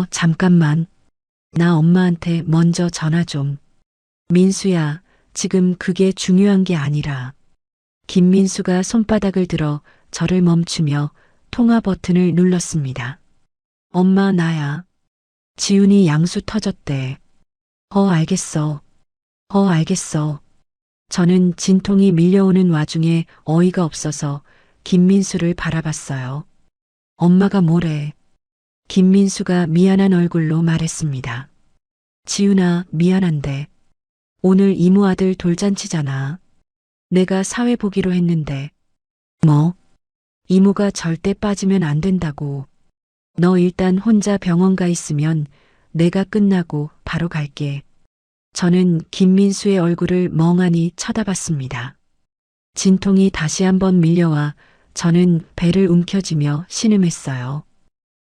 잠깐만. 나 엄마한테 먼저 전화 좀. 민수야, 지금 그게 중요한 게 아니라. 김민수가 손바닥을 들어 저를 멈추며 통화 버튼을 눌렀습니다. 엄마, 나야. 지훈이 양수 터졌대. 알겠어. 알겠어. 저는 진통이 밀려오는 와중에 어이가 없어서 김민수를 바라봤어요. 엄마가 뭐래? 김민수가 미안한 얼굴로 말했습니다. 지훈아, 미안한데. 오늘 이모 아들 돌잔치잖아. 내가 사회 보기로 했는데. 뭐? 이모가 절대 빠지면 안 된다고. 너 일단 혼자 병원 가 있으면 내가 끝나고 바로 갈게. 저는 김민수의 얼굴을 멍하니 쳐다봤습니다. 진통이 다시 한번 밀려와 저는 배를 움켜쥐며 신음했어요.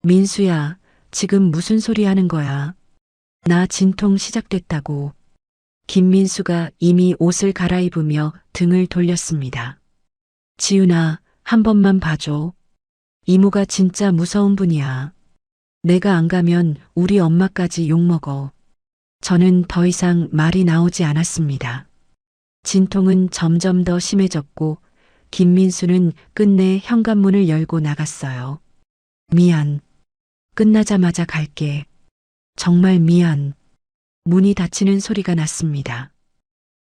민수야, 지금 무슨 소리 하는 거야? 나 진통 시작됐다고. 김민수가 이미 옷을 갈아입으며 등을 돌렸습니다. 지훈아, 한 번만 봐줘. 이모가 진짜 무서운 분이야. 내가 안 가면 우리 엄마까지 욕먹어. 저는 더 이상 말이 나오지 않았습니다. 진통은 점점 더 심해졌고 김민수는 끝내 현관문을 열고 나갔어요. 미안. 끝나자마자 갈게. 정말 미안. 문이 닫히는 소리가 났습니다.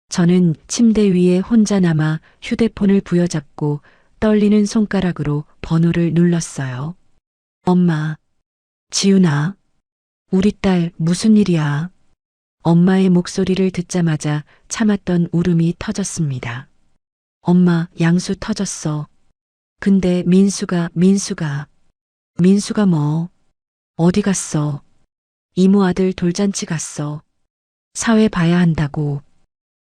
저는 침대 위에 혼자 남아 휴대폰을 부여잡고 떨리는 손가락으로 번호를 눌렀어요. 엄마. 지훈아. 우리 딸 무슨 일이야? 엄마의 목소리를 듣자마자 참았던 울음이 터졌습니다. 엄마, 양수 터졌어. 근데 민수가 뭐? 어디 갔어? 이모 아들 돌잔치 갔어. 사회 봐야 한다고.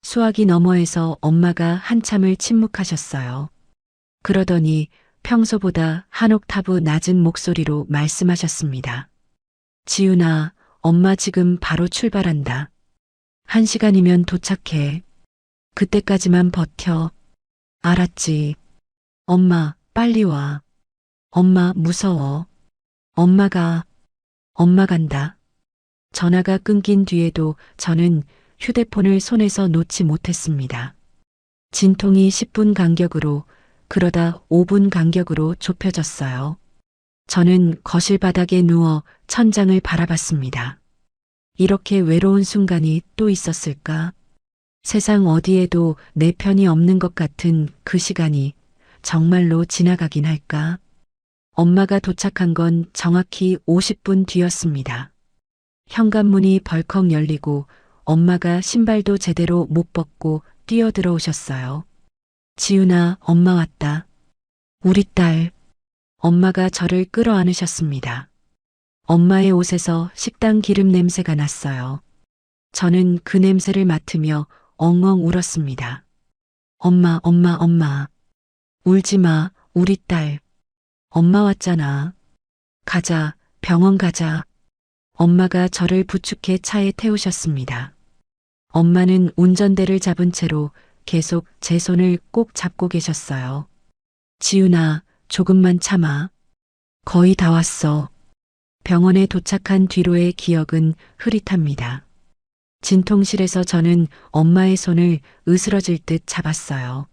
수화기 너머에서 엄마가 한참을 침묵하셨어요. 그러더니 평소보다 한 옥타브 낮은 목소리로 말씀하셨습니다. 지훈아, 엄마 지금 바로 출발한다. 1시간이면 도착해. 그때까지만 버텨. 알았지. 엄마, 빨리 와. 엄마, 무서워. 엄마 간다. 전화가 끊긴 뒤에도 저는 휴대폰을 손에서 놓지 못했습니다. 진통이 10분 간격으로, 그러다 5분 간격으로 좁혀졌어요. 저는 거실 바닥에 누워 천장을 바라봤습니다. 이렇게 외로운 순간이 또 있었을까? 세상 어디에도 내 편이 없는 것 같은 그 시간이 정말로 지나가긴 할까? 엄마가 도착한 건 정확히 50분 뒤였습니다. 현관문이 벌컥 열리고 엄마가 신발도 제대로 못 벗고 뛰어들어오셨어요. 지훈아, 엄마 왔다. 우리 딸. 엄마가 저를 끌어안으셨습니다. 엄마의 옷에서 식당 기름 냄새가 났어요. 저는 그 냄새를 맡으며 엉엉 울었습니다. 엄마. 울지 마. 우리 딸. 엄마 왔잖아. 가자, 병원 가자. 엄마가 저를 부축해 차에 태우셨습니다. 엄마는 운전대를 잡은 채로 계속 제 손을 꼭 잡고 계셨어요. 지훈아, 조금만 참아. 거의 다 왔어. 병원에 도착한 뒤로의 기억은 흐릿합니다. 진통실에서 저는 엄마의 손을 으스러질 듯 잡았어요.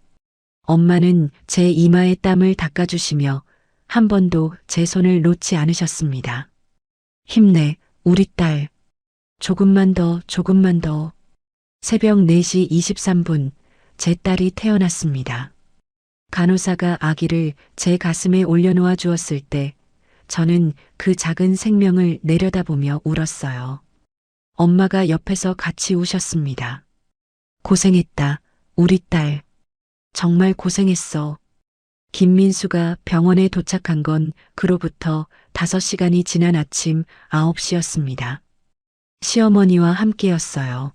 엄마는 제 이마에 땀을 닦아주시며 한 번도 제 손을 놓지 않으셨습니다. 힘내, 우리 딸. 조금만 더, 조금만 더. 새벽 4시 23분, 제 딸이 태어났습니다. 간호사가 아기를 제 가슴에 올려놓아 주었을 때 저는 그 작은 생명을 내려다보며 울었어요. 엄마가 옆에서 같이 우셨습니다. 고생했다, 우리 딸. 정말 고생했어. 김민수가 병원에 도착한 건 그로부터 5시간이 지난 아침 9시였습니다. 시어머니와 함께였어요.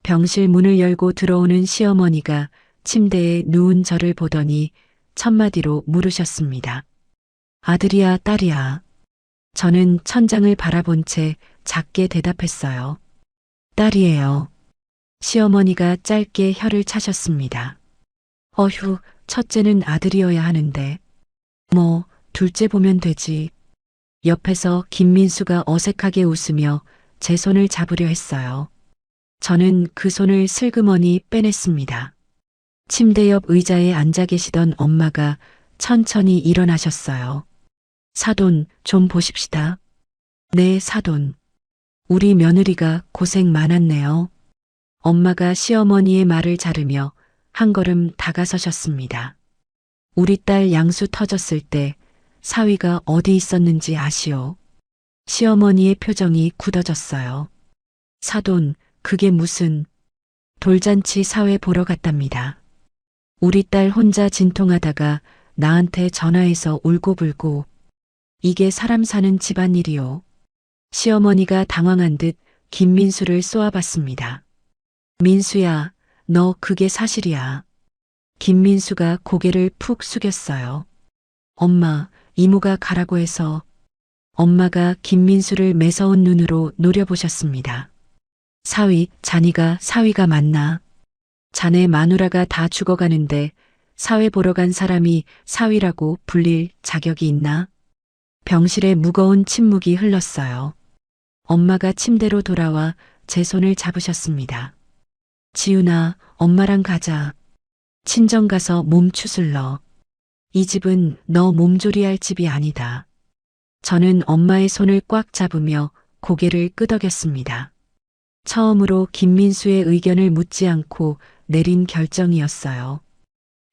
병실 문을 열고 들어오는 시어머니가 침대에 누운 저를 보더니 첫마디로 물으셨습니다. 아들이야, 딸이야. 저는 천장을 바라본 채 작게 대답했어요. 딸이에요. 시어머니가 짧게 혀를 차셨습니다. 어휴, 첫째는 아들이어야 하는데. 뭐, 둘째 보면 되지. 옆에서 김민수가 어색하게 웃으며 제 손을 잡으려 했어요. 저는 그 손을 슬그머니 빼냈습니다. 침대 옆 의자에 앉아 계시던 엄마가 천천히 일어나셨어요. 사돈, 좀 보십시다. 네, 사돈. 우리 며느리가 고생 많았네요. 엄마가 시어머니의 말을 자르며 한 걸음 다가서셨습니다. 우리 딸 양수 터졌을 때 사위가 어디 있었는지 아시오? 시어머니의 표정이 굳어졌어요. 사돈, 그게 무슨... 돌잔치 사회 보러 갔답니다. 우리 딸 혼자 진통하다가 나한테 전화해서 울고불고. 이게 사람 사는 집안일이요. 시어머니가 당황한 듯 김민수를 쏘아봤습니다. 민수야, 너 그게 사실이야. 김민수가 고개를 푹 숙였어요. 엄마, 이모가 가라고 해서. 엄마가 김민수를 매서운 눈으로 노려보셨습니다. 사위, 자네가 사위가 맞나? 자네 마누라가 다 죽어가는데 사회 보러 간 사람이 사위라고 불릴 자격이 있나? 병실에 무거운 침묵이 흘렀어요. 엄마가 침대로 돌아와 제 손을 잡으셨습니다. 지훈아, 엄마랑 가자. 친정 가서 몸 추슬러. 이 집은 너 몸조리할 집이 아니다. 저는 엄마의 손을 꽉 잡으며 고개를 끄덕였습니다. 처음으로 김민수의 의견을 묻지 않고 내린 결정이었어요.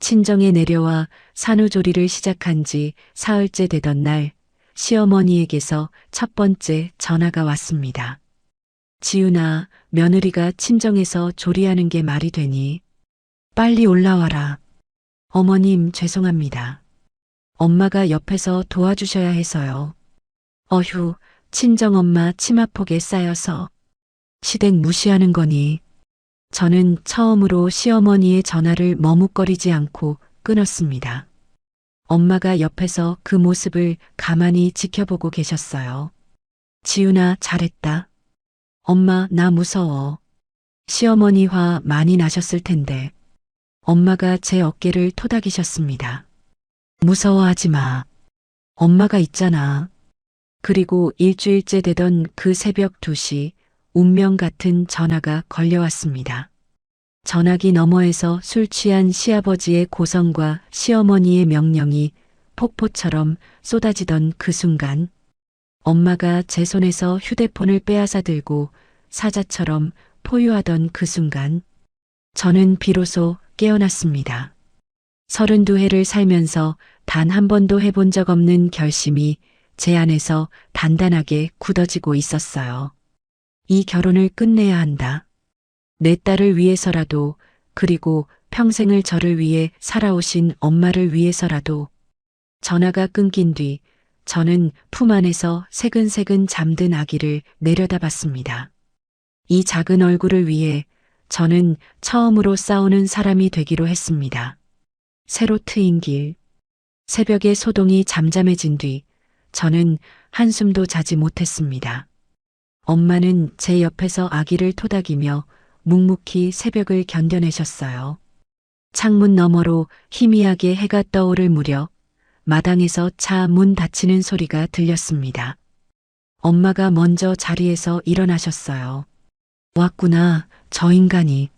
친정에 내려와 산후조리를 시작한 지 사흘째 되던 날 시어머니에게서 첫 번째 전화가 왔습니다. 지훈아, 며느리가 친정에서 조리하는 게 말이 되니? 빨리 올라와라. 어머님, 죄송합니다. 엄마가 옆에서 도와주셔야 해서요. 어휴, 친정엄마 치마폭에 쌓여서. 시댁 무시하는 거니. 저는 처음으로 시어머니의 전화를 머뭇거리지 않고 끊었습니다. 엄마가 옆에서 그 모습을 가만히 지켜보고 계셨어요. 지훈아, 잘했다. 엄마, 나 무서워. 시어머니 화 많이 나셨을 텐데. 엄마가 제 어깨를 토닥이셨습니다. 무서워하지 마. 엄마가 있잖아. 그리고 일주일째 되던 그 새벽 2시 운명 같은 전화가 걸려왔습니다. 전화기 너머에서 술 취한 시아버지의 고성과 시어머니의 명령이 폭포처럼 쏟아지던 그 순간 엄마가 제 손에서 휴대폰을 빼앗아 들고 사자처럼 포효하던 그 순간 저는 비로소 깨어났습니다. 32회를 살면서 단 한 번도 해본 적 없는 결심이 제 안에서 단단하게 굳어지고 있었어요. 이 결혼을 끝내야 한다. 내 딸을 위해서라도, 그리고 평생을 저를 위해 살아오신 엄마를 위해서라도. 전화가 끊긴 뒤 저는 품 안에서 새근새근 잠든 아기를 내려다봤습니다. 이 작은 얼굴을 위해 저는 처음으로 싸우는 사람이 되기로 했습니다. 새로 트인 길, 새벽에 소동이 잠잠해진 뒤 저는 한숨도 자지 못했습니다. 엄마는 제 옆에서 아기를 토닥이며 묵묵히 새벽을 견뎌내셨어요. 창문 너머로 희미하게 해가 떠오를 무렵 마당에서 차 문 닫히는 소리가 들렸습니다. 엄마가 먼저 자리에서 일어나셨어요. 왔구나, 저 인간이.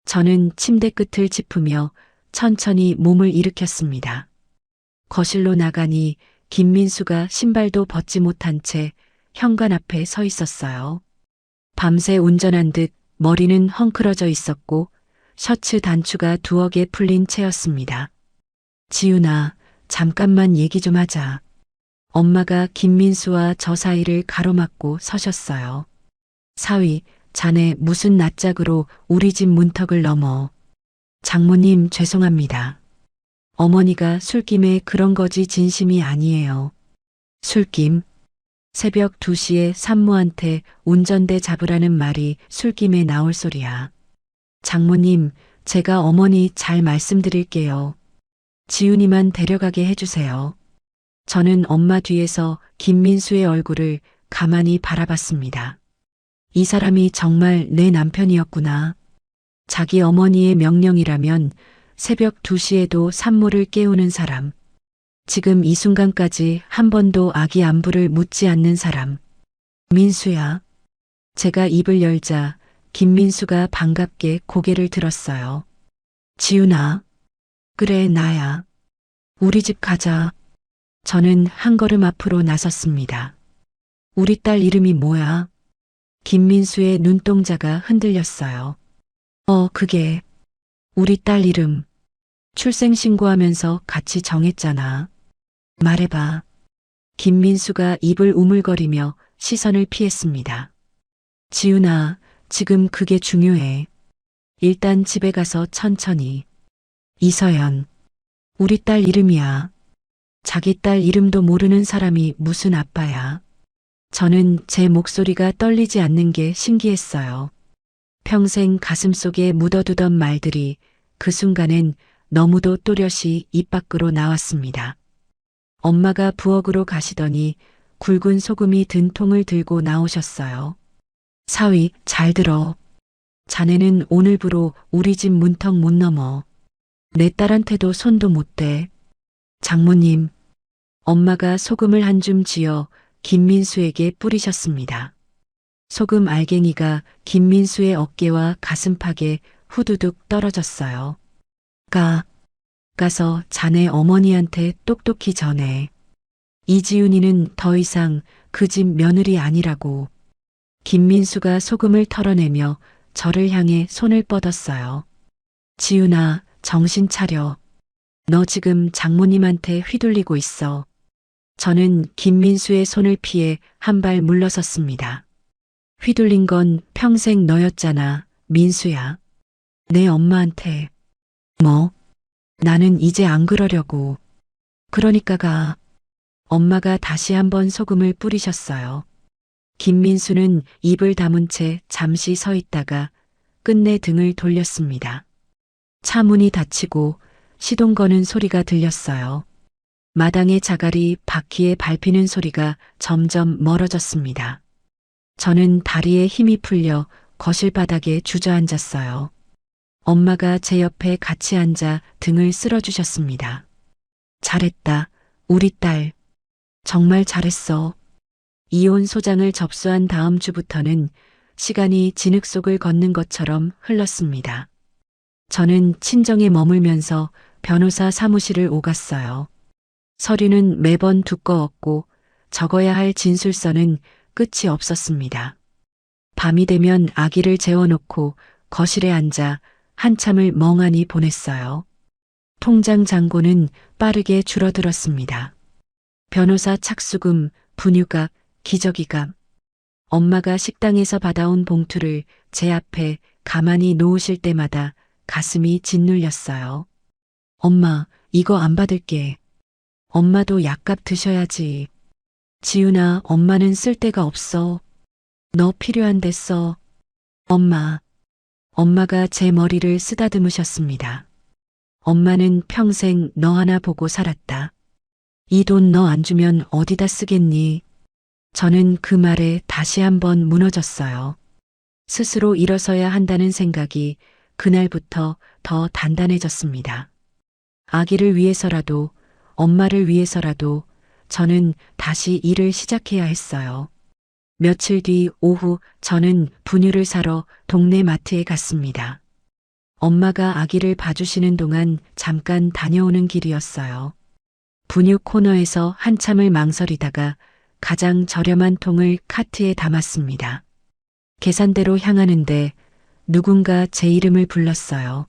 저는 침대 끝을 짚으며 천천히 몸을 일으켰습니다. 거실로 나가니 김민수가 신발도 벗지 못한 채 현관 앞에 서 있었어요. 밤새 운전한 듯 머리는 헝클어져 있었고 셔츠 단추가 두억에 풀린 채였습니다. 지훈아, 잠깐만 얘기 좀 하자. 엄마가 김민수와 저 사이를 가로막고 서셨어요. 사위, 자네 무슨 낯짝으로 우리 집 문턱을 넘어. 장모님 죄송합니다. 어머니가 술김에 그런 거지 진심이 아니에요. 술김? 새벽 2시에 산모한테 운전대 잡으라는 말이 술김에 나올 소리야. 장모님, 제가 어머니 잘 말씀드릴게요. 지훈이만 데려가게 해주세요. 저는 엄마 뒤에서 김민수의 얼굴을 가만히 바라봤습니다. 이 사람이 정말 내 남편이었구나. 자기 어머니의 명령이라면 새벽 2시에도 산모를 깨우는 사람. 지금 이 순간까지 한 번도 아기 안부를 묻지 않는 사람. 민수야. 제가 입을 열자 김민수가 반갑게 고개를 들었어요. 지훈아. 그래, 나야. 우리 집 가자. 저는 한 걸음 앞으로 나섰습니다. 우리 딸 이름이 뭐야? 김민수의 눈동자가 흔들렸어요. 그게 우리 딸 이름. 출생신고하면서 같이 정했잖아. 말해봐. 김민수가 입을 우물거리며 시선을 피했습니다. 지훈아, 지금 그게 중요해. 일단 집에 가서 천천히. 이서연. 우리 딸 이름이야. 자기 딸 이름도 모르는 사람이 무슨 아빠야. 저는 제 목소리가 떨리지 않는 게 신기했어요. 평생 가슴속에 묻어두던 말들이 그 순간엔 너무도 또렷이 입 밖으로 나왔습니다. 엄마가 부엌으로 가시더니 굵은 소금이 든 통을 들고 나오셨어요. 사위, 잘 들어. 자네는 오늘부로 우리 집 문턱 못 넘어. 내 딸한테도 손도 못 대. 장모님. 엄마가 소금을 한 줌 쥐어 김민수에게 뿌리셨습니다. 소금 알갱이가 김민수의 어깨와 가슴팍에 후두둑 떨어졌어요. 가서 자네 어머니한테 똑똑히 전해. 이지훈이는 더 이상 그 집 며느리 아니라고. 김민수가 소금을 털어내며 저를 향해 손을 뻗었어요. 지훈아, 정신 차려. 너 지금 장모님한테 휘둘리고 있어. 저는 김민수의 손을 피해 한 발 물러섰습니다. 휘둘린 건 평생 너였잖아, 민수야. 내 엄마한테. 뭐? 나는 이제 안 그러려고. 그러니까 가. 엄마가 다시 한번 소금을 뿌리셨어요. 김민수는 입을 다문 채 잠시 서 있다가 끝내 등을 돌렸습니다. 차 문이 닫히고 시동 거는 소리가 들렸어요. 마당의 자갈이 바퀴에 밟히는 소리가 점점 멀어졌습니다. 저는 다리에 힘이 풀려 거실 바닥에 주저앉았어요. 엄마가 제 옆에 같이 앉아 등을 쓸어주셨습니다. 잘했다, 우리 딸. 정말 잘했어. 이혼 소장을 접수한 다음 주부터는 시간이 진흙 속을 걷는 것처럼 흘렀습니다. 저는 친정에 머물면서 변호사 사무실을 오갔어요. 서류는 매번 두꺼웠고 적어야 할 진술서는 끝이 없었습니다. 밤이 되면 아기를 재워놓고 거실에 앉아 한참을 멍하니 보냈어요. 통장 잔고는 빠르게 줄어들었습니다. 변호사 착수금, 분유값, 기저귀값. 엄마가 식당에서 받아온 봉투를 제 앞에 가만히 놓으실 때마다 가슴이 짓눌렸어요. 엄마, 이거 안 받을게. 엄마도 약값 드셔야지. 지훈아, 엄마는 쓸 데가 없어. 너 필요한데 써. 엄마. 엄마가 제 머리를 쓰다듬으셨습니다. 엄마는 평생 너 하나 보고 살았다. 이 돈 너 안 주면 어디다 쓰겠니? 저는 그 말에 다시 한번 무너졌어요. 스스로 일어서야 한다는 생각이 그날부터 더 단단해졌습니다. 아기를 위해서라도, 엄마를 위해서라도 저는 다시 일을 시작해야 했어요. 며칠 뒤 오후 저는 분유를 사러 동네 마트에 갔습니다. 엄마가 아기를 봐주시는 동안 잠깐 다녀오는 길이었어요. 분유 코너에서 한참을 망설이다가 가장 저렴한 통을 카트에 담았습니다. 계산대로 향하는데 누군가 제 이름을 불렀어요.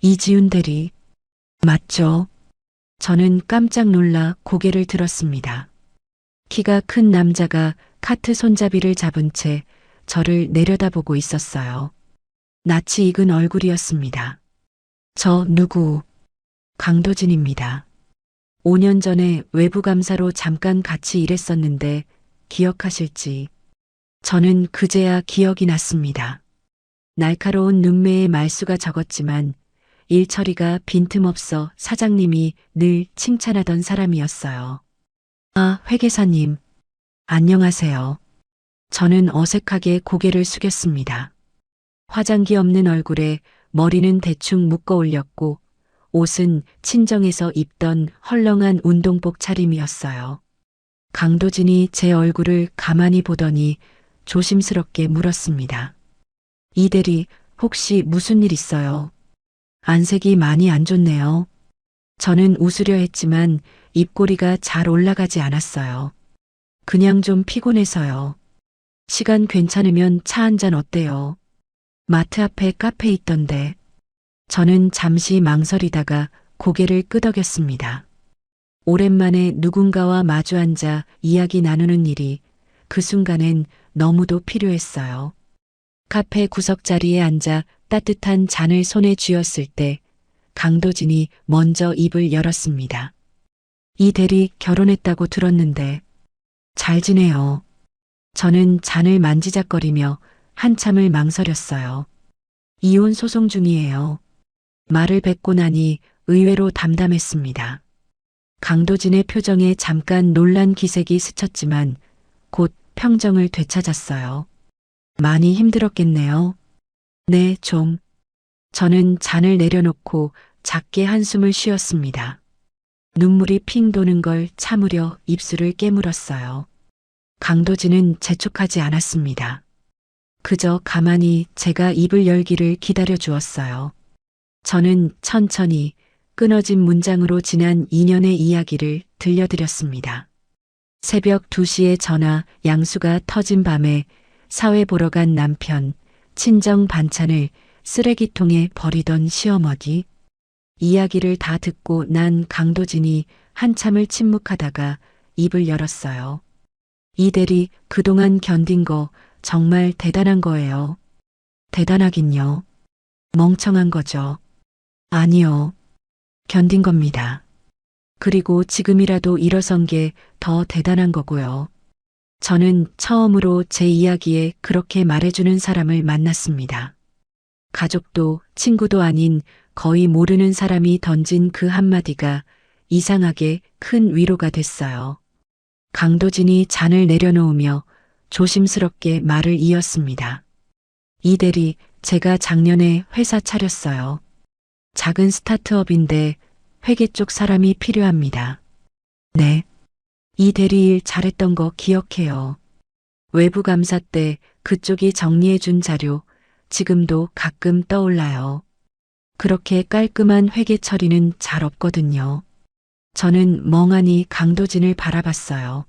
이지훈 대리. 맞죠? 저는 깜짝 놀라 고개를 들었습니다. 키가 큰 남자가 카트 손잡이를 잡은 채 저를 내려다보고 있었어요. 낯이 익은 얼굴이었습니다. 저 누구? 강도진입니다. 5년 전에 외부감사로 잠깐 같이 일했었는데 기억하실지. 저는 그제야 기억이 났습니다. 날카로운 눈매의 말수가 적었지만 일처리가 빈틈없어 사장님이 늘 칭찬하던 사람이었어요. 아, 회계사님. 안녕하세요. 저는 어색하게 고개를 숙였습니다. 화장기 없는 얼굴에 머리는 대충 묶어 올렸고 옷은 친정에서 입던 헐렁한 운동복 차림이었어요. 강도진이 제 얼굴을 가만히 보더니 조심스럽게 물었습니다. 이 대리, 혹시 무슨 일 있어요? 안색이 많이 안 좋네요. 저는 웃으려 했지만 입꼬리가 잘 올라가지 않았어요. 그냥 좀 피곤해서요. 시간 괜찮으면 차 한잔 어때요? 마트 앞에 카페 있던데. 저는 잠시 망설이다가 고개를 끄덕였습니다. 오랜만에 누군가와 마주 앉아 이야기 나누는 일이 그 순간엔 너무도 필요했어요. 카페 구석자리에 앉아 따뜻한 잔을 손에 쥐었을 때 강도진이 먼저 입을 열었습니다. 이 대리 결혼했다고 들었는데 잘 지내요. 저는 잔을 만지작거리며 한참을 망설였어요. 이혼 소송 중이에요. 말을 뱉고 나니 의외로 담담했습니다. 강도진의 표정에 잠깐 놀란 기색이 스쳤지만 곧 평정을 되찾았어요. 많이 힘들었겠네요. 네, 좀. 저는 잔을 내려놓고 작게 한숨을 쉬었습니다. 눈물이 핑 도는 걸 참으려 입술을 깨물었어요. 강도진은 재촉하지 않았습니다. 그저 가만히 제가 입을 열기를 기다려 주었어요. 저는 천천히 끊어진 문장으로 지난 2년의 이야기를 들려드렸습니다. 새벽 2시에 전화, 양수가 터진 밤에 사회 보러 간 남편, 친정 반찬을 쓰레기통에 버리던 시어머니. 이야기를 다 듣고 난 강도진이 한참을 침묵하다가 입을 열었어요. 이 대리 그동안 견딘 거 정말 대단한 거예요. 대단하긴요. 멍청한 거죠. 아니요. 견딘 겁니다. 그리고 지금이라도 일어선 게 더 대단한 거고요. 저는 처음으로 제 이야기에 그렇게 말해주는 사람을 만났습니다. 가족도 친구도 아닌 거의 모르는 사람이 던진 그 한마디가 이상하게 큰 위로가 됐어요. 강도진이 잔을 내려놓으며 조심스럽게 말을 이었습니다. 이 대리, 제가 작년에 회사 차렸어요. 작은 스타트업인데 회계 쪽 사람이 필요합니다. 네. 이 대리 일 잘했던 거 기억해요. 외부 감사 때 그쪽이 정리해준 자료 지금도 가끔 떠올라요. 그렇게 깔끔한 회계 처리는 잘 없거든요. 저는 멍하니 강도진을 바라봤어요.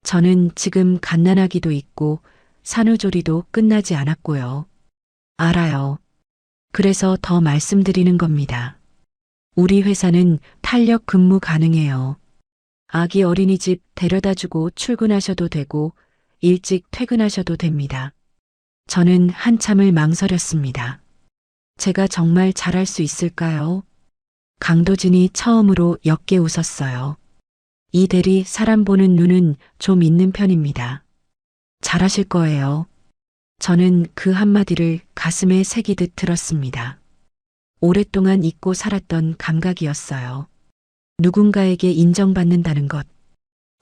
저는 지금 갓난아기도 있고 산후조리도 끝나지 않았고요. 알아요. 그래서 더 말씀드리는 겁니다. 우리 회사는 탄력 근무 가능해요. 아기 어린이집 데려다주고 출근하셔도 되고 일찍 퇴근하셔도 됩니다. 저는 한참을 망설였습니다. 제가 정말 잘할 수 있을까요? 강도진이 처음으로 옅게 웃었어요. 이 대리 사람 보는 눈은 좀 있는 편입니다. 잘하실 거예요. 저는 그 한마디를 가슴에 새기듯 들었습니다. 오랫동안 잊고 살았던 감각이었어요. 누군가에게 인정받는다는 것.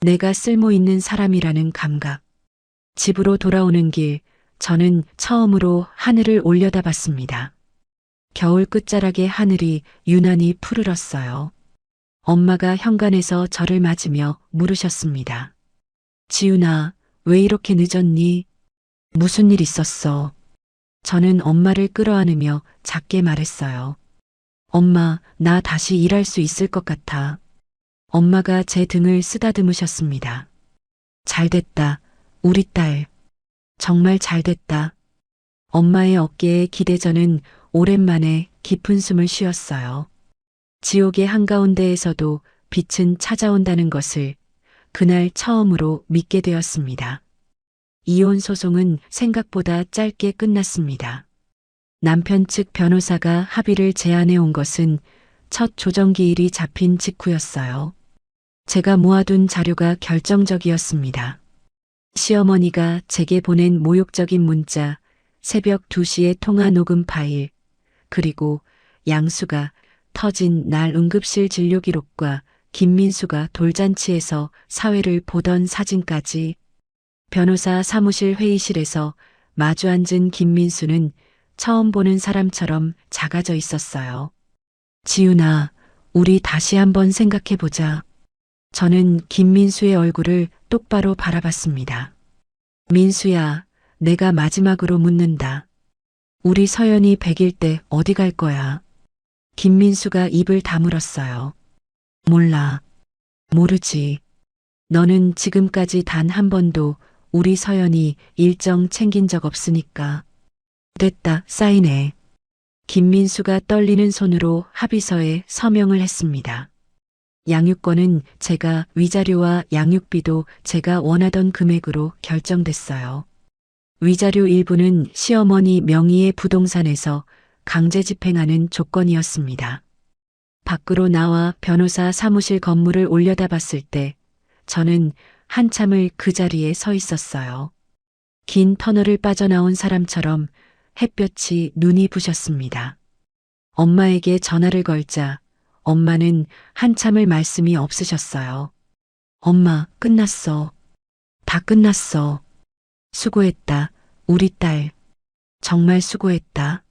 내가 쓸모 있는 사람이라는 감각. 집으로 돌아오는 길, 저는 처음으로 하늘을 올려다봤습니다. 겨울 끝자락의 하늘이 유난히 푸르렀어요. 엄마가 현관에서 저를 맞으며 물으셨습니다. 지훈아, 왜 이렇게 늦었니? 무슨 일 있었어? 저는 엄마를 끌어안으며 작게 말했어요. 엄마, 나 다시 일할 수 있을 것 같아. 엄마가 제 등을 쓰다듬으셨습니다. 잘됐다, 우리 딸. 정말 잘됐다. 엄마의 어깨에 기대 저는 오랜만에 깊은 숨을 쉬었어요. 지옥의 한가운데에서도 빛은 찾아온다는 것을 그날 처음으로 믿게 되었습니다. 이혼 소송은 생각보다 짧게 끝났습니다. 남편 측 변호사가 합의를 제안해 온 것은 첫 조정기일이 잡힌 직후였어요. 제가 모아둔 자료가 결정적이었습니다. 시어머니가 제게 보낸 모욕적인 문자, 새벽 2시의 통화 녹음 파일, 그리고 양수가 터진 날 응급실 진료 기록과 김민수가 돌잔치에서 사회를 보던 사진까지. 변호사 사무실 회의실에서 마주 앉은 김민수는 처음 보는 사람처럼 작아져 있었어요. 지훈아, 우리 다시 한번 생각해보자. 저는 김민수의 얼굴을 똑바로 바라봤습니다. 민수야, 내가 마지막으로 묻는다. 우리 서연이 100일 때 어디 갈 거야? 김민수가 입을 다물었어요. 몰라. 모르지. 너는 지금까지 단 한 번도 우리 서연이 일정 챙긴 적 없으니까. 됐다, 사인해. 김민수가 떨리는 손으로 합의서에 서명을 했습니다. 양육권은 제가, 위자료와 양육비도 제가 원하던 금액으로 결정됐어요. 위자료 일부는 시어머니 명의의 부동산에서 강제 집행하는 조건이었습니다. 밖으로 나와 변호사 사무실 건물을 올려다봤을 때 저는 한참을 그 자리에 서 있었어요. 긴 터널을 빠져나온 사람처럼 햇볕이 눈이 부셨습니다. 엄마에게 전화를 걸자 엄마는 한참을 말씀이 없으셨어요. 엄마, 끝났어. 다 끝났어. 수고했다, 우리 딸. 정말 수고했다.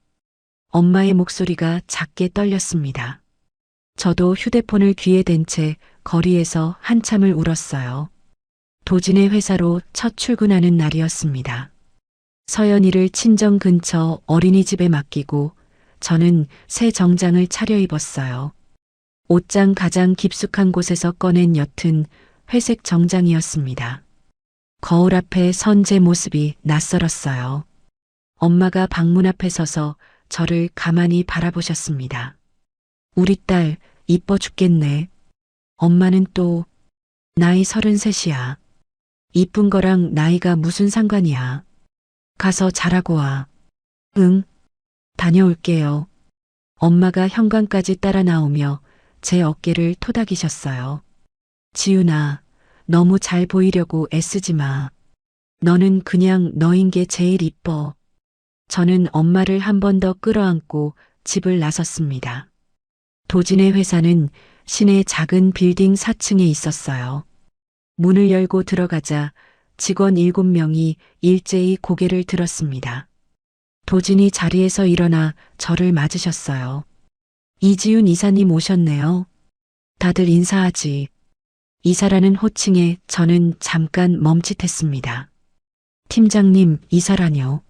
엄마의 목소리가 작게 떨렸습니다. 저도 휴대폰을 귀에 댄 채 거리에서 한참을 울었어요. 도진의 회사로 첫 출근하는 날이었습니다. 서연이를 친정 근처 어린이집에 맡기고 저는 새 정장을 차려입었어요. 옷장 가장 깊숙한 곳에서 꺼낸 옅은 회색 정장이었습니다. 거울 앞에 선 제 모습이 낯설었어요. 엄마가 방문 앞에 서서 저를 가만히 바라보셨습니다. 우리 딸 이뻐 죽겠네. 엄마는 또 나이 33이야. 이쁜 거랑 나이가 무슨 상관이야. 가서 잘하고 와. 응, 다녀올게요. 엄마가 현관까지 따라 나오며 제 어깨를 토닥이셨어요. 지훈아, 너무 잘 보이려고 애쓰지 마. 너는 그냥 너인 게 제일 이뻐. 저는 엄마를 한 번 더 끌어안고 집을 나섰습니다. 도진의 회사는 시내 작은 빌딩 4층에 있었어요. 문을 열고 들어가자 직원 7명이 일제히 고개를 들었습니다. 도진이 자리에서 일어나 저를 맞으셨어요. 이지훈 이사님 오셨네요. 다들 인사하지. 이사라는 호칭에 저는 잠깐 멈칫했습니다. 팀장님, 이사라뇨.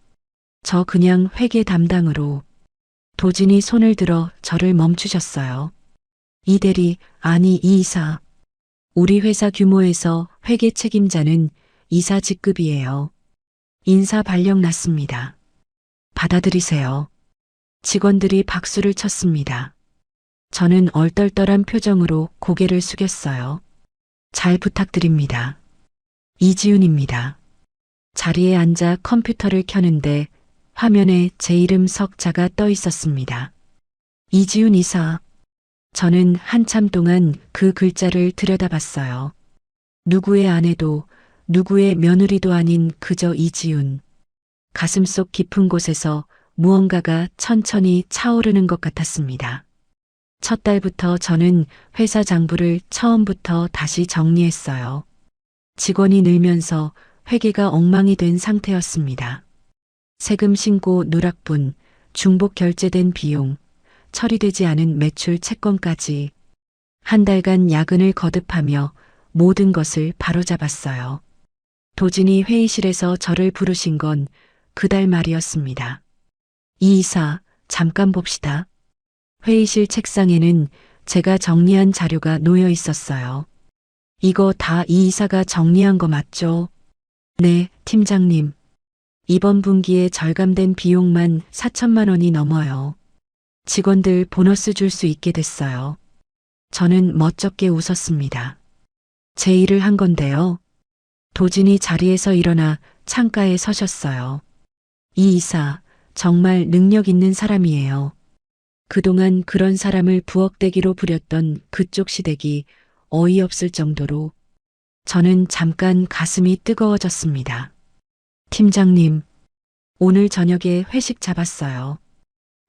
저 그냥 회계 담당으로. 도진이 손을 들어 저를 멈추셨어요. 이 대리, 아니 이 이사. 우리 회사 규모에서 회계 책임자는 이사 직급이에요. 인사 발령 났습니다. 받아들이세요. 직원들이 박수를 쳤습니다. 저는 얼떨떨한 표정으로 고개를 숙였어요. 잘 부탁드립니다. 이지훈입니다. 자리에 앉아 컴퓨터를 켜는데 화면에 제 이름 석자가 떠 있었습니다. 이지훈 이사. 저는 한참 동안 그 글자를 들여다봤어요. 누구의 아내도 누구의 며느리도 아닌 그저 이지훈. 가슴속 깊은 곳에서 무언가가 천천히 차오르는 것 같았습니다. 첫 달부터 저는 회사 장부를 처음부터 다시 정리했어요. 직원이 늘면서 회계가 엉망이 된 상태였습니다. 세금 신고 누락분, 중복 결제된 비용, 처리되지 않은 매출 채권까지 한 달간 야근을 거듭하며 모든 것을 바로잡았어요. 도진이 회의실에서 저를 부르신 건 그달 말이었습니다. 이 이사, 잠깐 봅시다. 회의실 책상에는 제가 정리한 자료가 놓여 있었어요. 이거 다 이 이사가 정리한 거 맞죠? 네, 팀장님. 이번 분기에 절감된 비용만 4천만 원이 넘어요. 직원들 보너스 줄 수 있게 됐어요. 저는 멋쩍게 웃었습니다. 제 일을 한 건데요. 도진이 자리에서 일어나 창가에 서셨어요. 이 이사, 정말 능력 있는 사람이에요. 그동안 그런 사람을 부엌대기로 부렸던 그쪽 시댁이 어이없을 정도로 저는 잠깐 가슴이 뜨거워졌습니다. 팀장님, 오늘 저녁에 회식 잡았어요.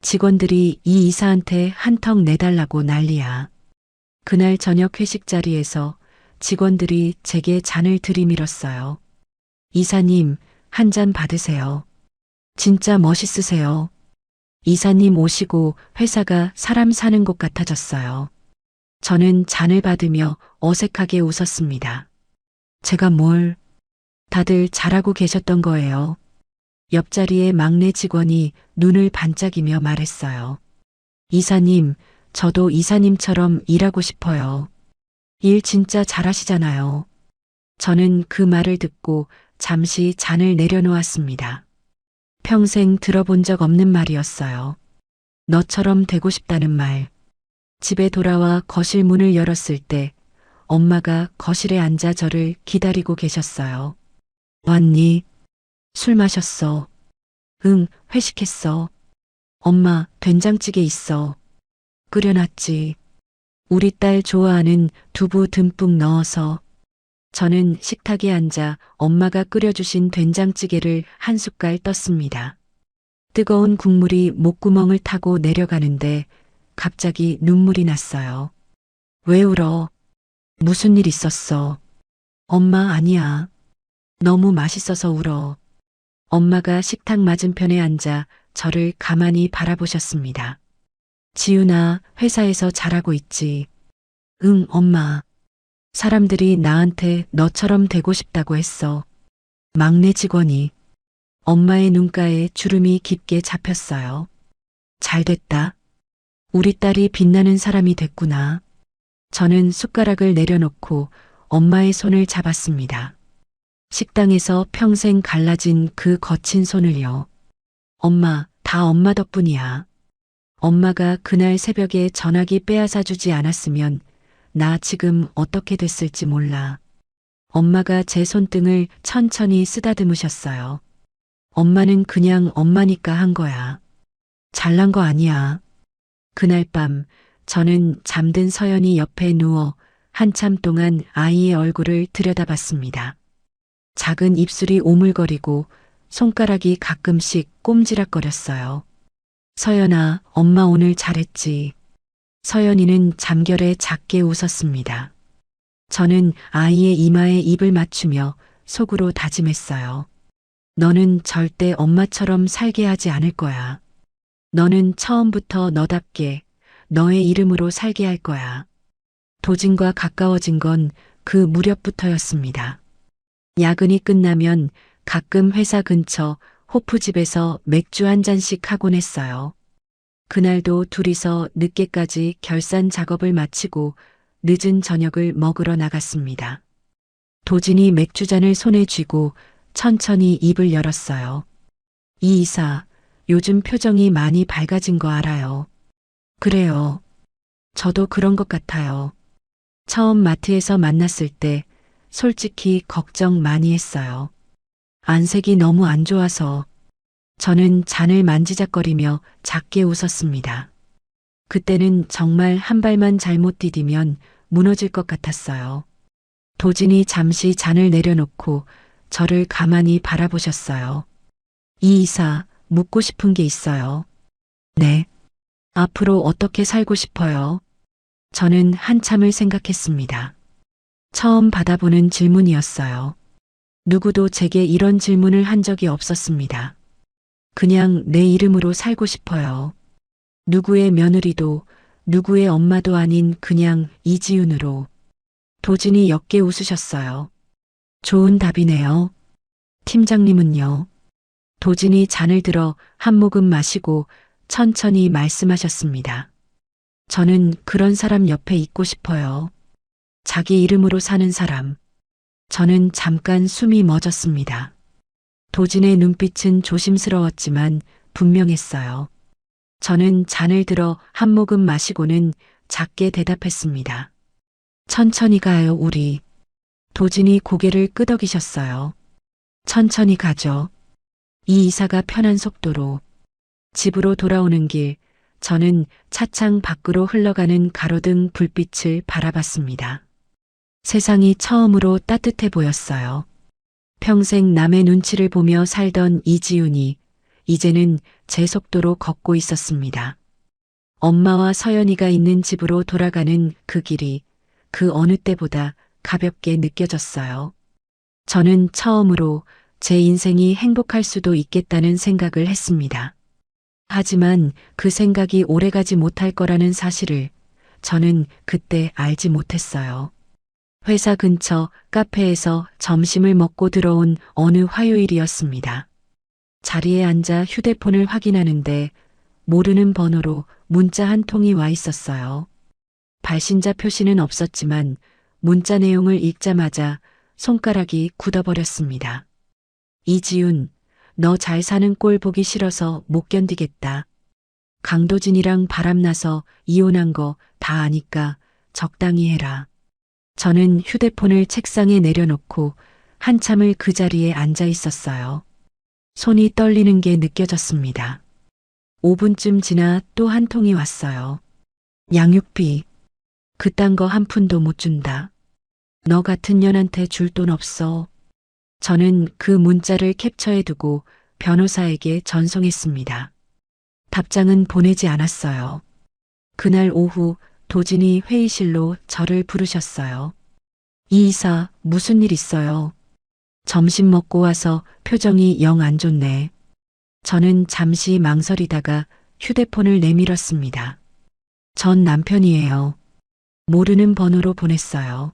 직원들이 이 이사한테 한턱 내달라고 난리야. 그날 저녁 회식 자리에서 직원들이 제게 잔을 들이밀었어요. 이사님, 한 잔 받으세요. 진짜 멋있으세요. 이사님 오시고 회사가 사람 사는 곳 같아졌어요. 저는 잔을 받으며 어색하게 웃었습니다. 제가 뭘? 다들 잘하고 계셨던 거예요. 옆자리의 막내 직원이 눈을 반짝이며 말했어요. 이사님, 저도 이사님처럼 일하고 싶어요. 일 진짜 잘하시잖아요. 저는 그 말을 듣고 잠시 잔을 내려놓았습니다. 평생 들어본 적 없는 말이었어요. 너처럼 되고 싶다는 말. 집에 돌아와 거실 문을 열었을 때 엄마가 거실에 앉아 저를 기다리고 계셨어요. 왔니? 술 마셨어. 응, 회식했어. 엄마, 된장찌개 있어. 끓여놨지. 우리 딸 좋아하는 두부 듬뿍 넣어서. 저는 식탁에 앉아 엄마가 끓여주신 된장찌개를 한 숟갈 떴습니다. 뜨거운 국물이 목구멍을 타고 내려가는데 갑자기 눈물이 났어요. 왜 울어? 무슨 일 있었어? 엄마 아니야. 너무 맛있어서 울어. 엄마가 식탁 맞은편에 앉아 저를 가만히 바라보셨습니다. 지윤아, 회사에서 잘하고 있지? 응, 엄마. 사람들이 나한테 너처럼 되고 싶다고 했어. 막내 직원이. 엄마의 눈가에 주름이 깊게 잡혔어요. 잘 됐다. 우리 딸이 빛나는 사람이 됐구나. 저는 숟가락을 내려놓고 엄마의 손을 잡았습니다. 식당에서 평생 갈라진 그 거친 손을요. 엄마, 다 엄마 덕분이야. 엄마가 그날 새벽에 전화기 빼앗아 주지 않았으면 나 지금 어떻게 됐을지 몰라. 엄마가 제 손등을 천천히 쓰다듬으셨어요. 엄마는 그냥 엄마니까 한 거야. 잘난 거 아니야. 그날 밤 저는 잠든 서연이 옆에 누워 한참 동안 아이의 얼굴을 들여다봤습니다. 작은 입술이 오물거리고 손가락이 가끔씩 꼼지락거렸어요. 서연아, 엄마 오늘 잘했지. 서연이는 잠결에 작게 웃었습니다. 저는 아이의 이마에 입을 맞추며 속으로 다짐했어요. 너는 절대 엄마처럼 살게 하지 않을 거야. 너는 처음부터 너답게 너의 이름으로 살게 할 거야. 도진과 가까워진 건 그 무렵부터였습니다. 야근이 끝나면 가끔 회사 근처 호프집에서 맥주 한 잔씩 하곤 했어요. 그날도 둘이서 늦게까지 결산 작업을 마치고 늦은 저녁을 먹으러 나갔습니다. 도진이 맥주잔을 손에 쥐고 천천히 입을 열었어요. 이 이사, 요즘 표정이 많이 밝아진 거 알아요. 그래요. 저도 그런 것 같아요. 처음 마트에서 만났을 때 솔직히 걱정 많이 했어요. 안색이 너무 안 좋아서. 저는 잔을 만지작거리며 작게 웃었습니다. 그때는 정말 한 발만 잘못 디디면 무너질 것 같았어요. 도진이 잠시 잔을 내려놓고 저를 가만히 바라보셨어요. 이 이사, 묻고 싶은 게 있어요. 네. 앞으로 어떻게 살고 싶어요? 저는 한참을 생각했습니다. 처음 받아보는 질문이었어요. 누구도 제게 이런 질문을 한 적이 없었습니다. 그냥 내 이름으로 살고 싶어요. 누구의 며느리도 누구의 엄마도 아닌 그냥 이지윤으로. 도진이 옅게 웃으셨어요. 좋은 답이네요. 팀장님은요? 도진이 잔을 들어 한 모금 마시고 천천히 말씀하셨습니다. 저는 그런 사람 옆에 있고 싶어요. 자기 이름으로 사는 사람. 저는 잠깐 숨이 멎었습니다. 도진의 눈빛은 조심스러웠지만 분명했어요. 저는 잔을 들어 한 모금 마시고는 작게 대답했습니다. 천천히 가요, 우리. 도진이 고개를 끄덕이셨어요. 천천히 가죠. 이 이사가 편한 속도로. 집으로 돌아오는 길, 저는 차창 밖으로 흘러가는 가로등 불빛을 바라봤습니다. 세상이 처음으로 따뜻해 보였어요. 평생 남의 눈치를 보며 살던 이지훈이 이제는 제 속도로 걷고 있었습니다. 엄마와 서연이가 있는 집으로 돌아가는 그 길이 그 어느 때보다 가볍게 느껴졌어요. 저는 처음으로 제 인생이 행복할 수도 있겠다는 생각을 했습니다. 하지만 그 생각이 오래가지 못할 거라는 사실을 저는 그때 알지 못했어요. 회사 근처 카페에서 점심을 먹고 들어온 어느 화요일이었습니다. 자리에 앉아 휴대폰을 확인하는데 모르는 번호로 문자 한 통이 와 있었어요. 발신자 표시는 없었지만 문자 내용을 읽자마자 손가락이 굳어버렸습니다. 이지윤, 너 잘 사는 꼴 보기 싫어서 못 견디겠다. 강도진이랑 바람나서 이혼한 거 다 아니까 적당히 해라. 저는 휴대폰을 책상에 내려놓고 한참을 그 자리에 앉아 있었어요. 손이 떨리는 게 느껴졌습니다. 5분쯤 지나 또 한 통이 왔어요. 양육비. 그딴 거 한 푼도 못 준다. 너 같은 년한테 줄 돈 없어. 저는 그 문자를 캡처해 두고 변호사에게 전송했습니다. 답장은 보내지 않았어요. 그날 오후 도진이 회의실로 저를 부르셨어요. 이 이사 무슨 일 있어요? 점심 먹고 와서 표정이 영 안 좋네. 저는 잠시 망설이다가 휴대폰을 내밀었습니다. 전 남편이에요. 모르는 번호로 보냈어요.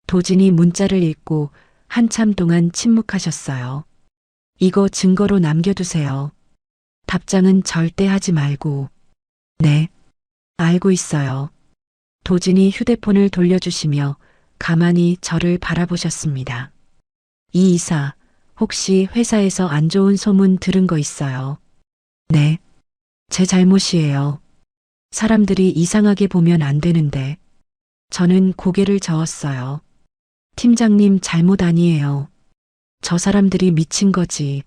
도진이 문자를 읽고 한참 동안 침묵하셨어요. 이거 증거로 남겨두세요. 답장은 절대 하지 말고. 네, 알고 있어요. 도진이 휴대폰을 돌려주시며 가만히 저를 바라보셨습니다. 이 이사, 혹시 회사에서 안 좋은 소문 들은 거 있어요? 네, 제 잘못이에요. 사람들이 이상하게 보면 안 되는데. 저는 고개를 저었어요. 팀장님 잘못 아니에요. 저 사람들이 미친 거지.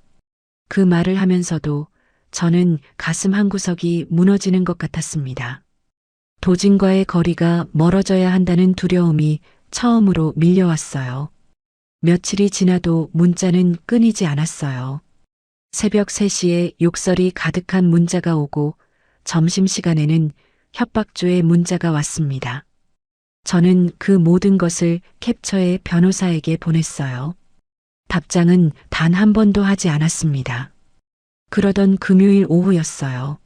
그 말을 하면서도 저는 가슴 한구석이 무너지는 것 같았습니다. 도진과의 거리가 멀어져야 한다는 두려움이 처음으로 밀려왔어요. 며칠이 지나도 문자는 끊이지 않았어요. 새벽 3시에 욕설이 가득한 문자가 오고 점심시간에는 협박조의 문자가 왔습니다. 저는 그 모든 것을 캡처해 변호사에게 보냈어요. 답장은 단 한 번도 하지 않았습니다. 그러던 금요일 오후였어요.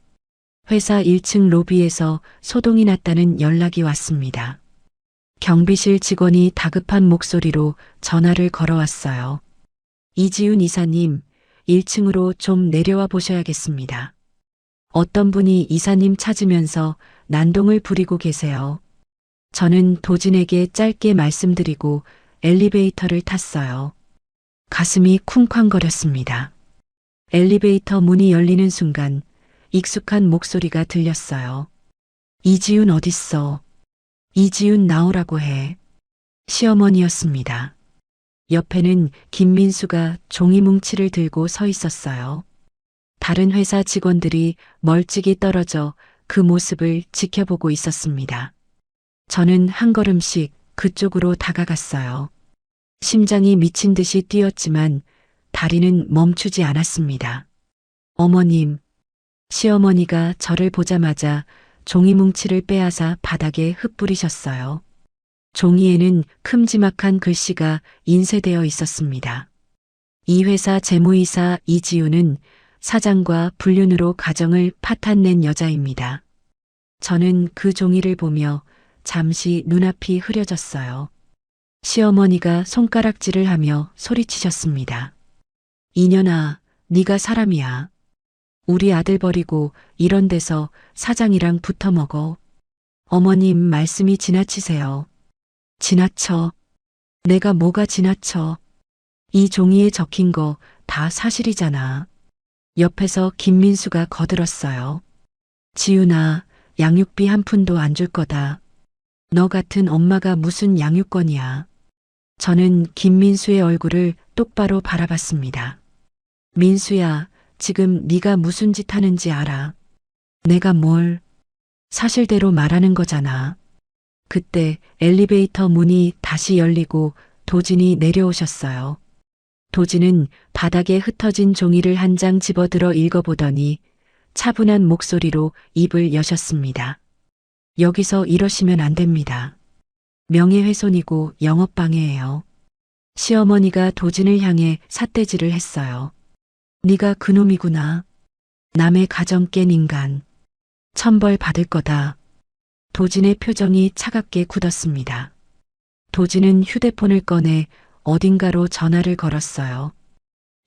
회사 1층 로비에서 소동이 났다는 연락이 왔습니다. 경비실 직원이 다급한 목소리로 전화를 걸어왔어요. 이지훈 이사님, 1층으로 좀 내려와 보셔야겠습니다. 어떤 분이 이사님 찾으면서 난동을 부리고 계세요. 저는 도진에게 짧게 말씀드리고 엘리베이터를 탔어요. 가슴이 쿵쾅거렸습니다. 엘리베이터 문이 열리는 순간 익숙한 목소리가 들렸어요. 이지훈 어딨어? 이지훈 나오라고 해. 시어머니였습니다. 옆에는 김민수가 종이 뭉치를 들고 서 있었어요. 다른 회사 직원들이 멀찍이 떨어져 그 모습을 지켜보고 있었습니다. 저는 한 걸음씩 그쪽으로 다가갔어요. 심장이 미친 듯이 뛰었지만 다리는 멈추지 않았습니다. 어머님, 시어머니가 저를 보자마자 종이 뭉치를 빼앗아 바닥에 흩뿌리셨어요. 종이에는 큼지막한 글씨가 인쇄되어 있었습니다. 이 회사 재무이사 이지우는 사장과 불륜으로 가정을 파탄낸 여자입니다. 저는 그 종이를 보며 잠시 눈앞이 흐려졌어요. 시어머니가 손가락질을 하며 소리치셨습니다. 이년아, 네가 사람이야. 우리 아들 버리고 이런 데서 사장이랑 붙어 먹어. 어머님 말씀이 지나치세요. 지나쳐. 내가 뭐가 지나쳐. 이 종이에 적힌 거 다 사실이잖아. 옆에서 김민수가 거들었어요. 지훈아, 양육비 한 푼도 안 줄 거다. 너 같은 엄마가 무슨 양육권이야. 저는 김민수의 얼굴을 똑바로 바라봤습니다. 민수야, 지금 네가 무슨 짓 하는지 알아? 내가 뭘? 사실대로 말하는 거잖아. 그때 엘리베이터 문이 다시 열리고 도진이 내려오셨어요. 도진은 바닥에 흩어진 종이를 한 장 집어들어 읽어보더니 차분한 목소리로 입을 여셨습니다. 여기서 이러시면 안 됩니다. 명예훼손이고 영업방해예요. 시어머니가 도진을 향해 삿대질을 했어요. 네가 그놈이구나. 남의 가정 깬 인간. 천벌 받을 거다. 도진의 표정이 차갑게 굳었습니다. 도진은 휴대폰을 꺼내 어딘가로 전화를 걸었어요.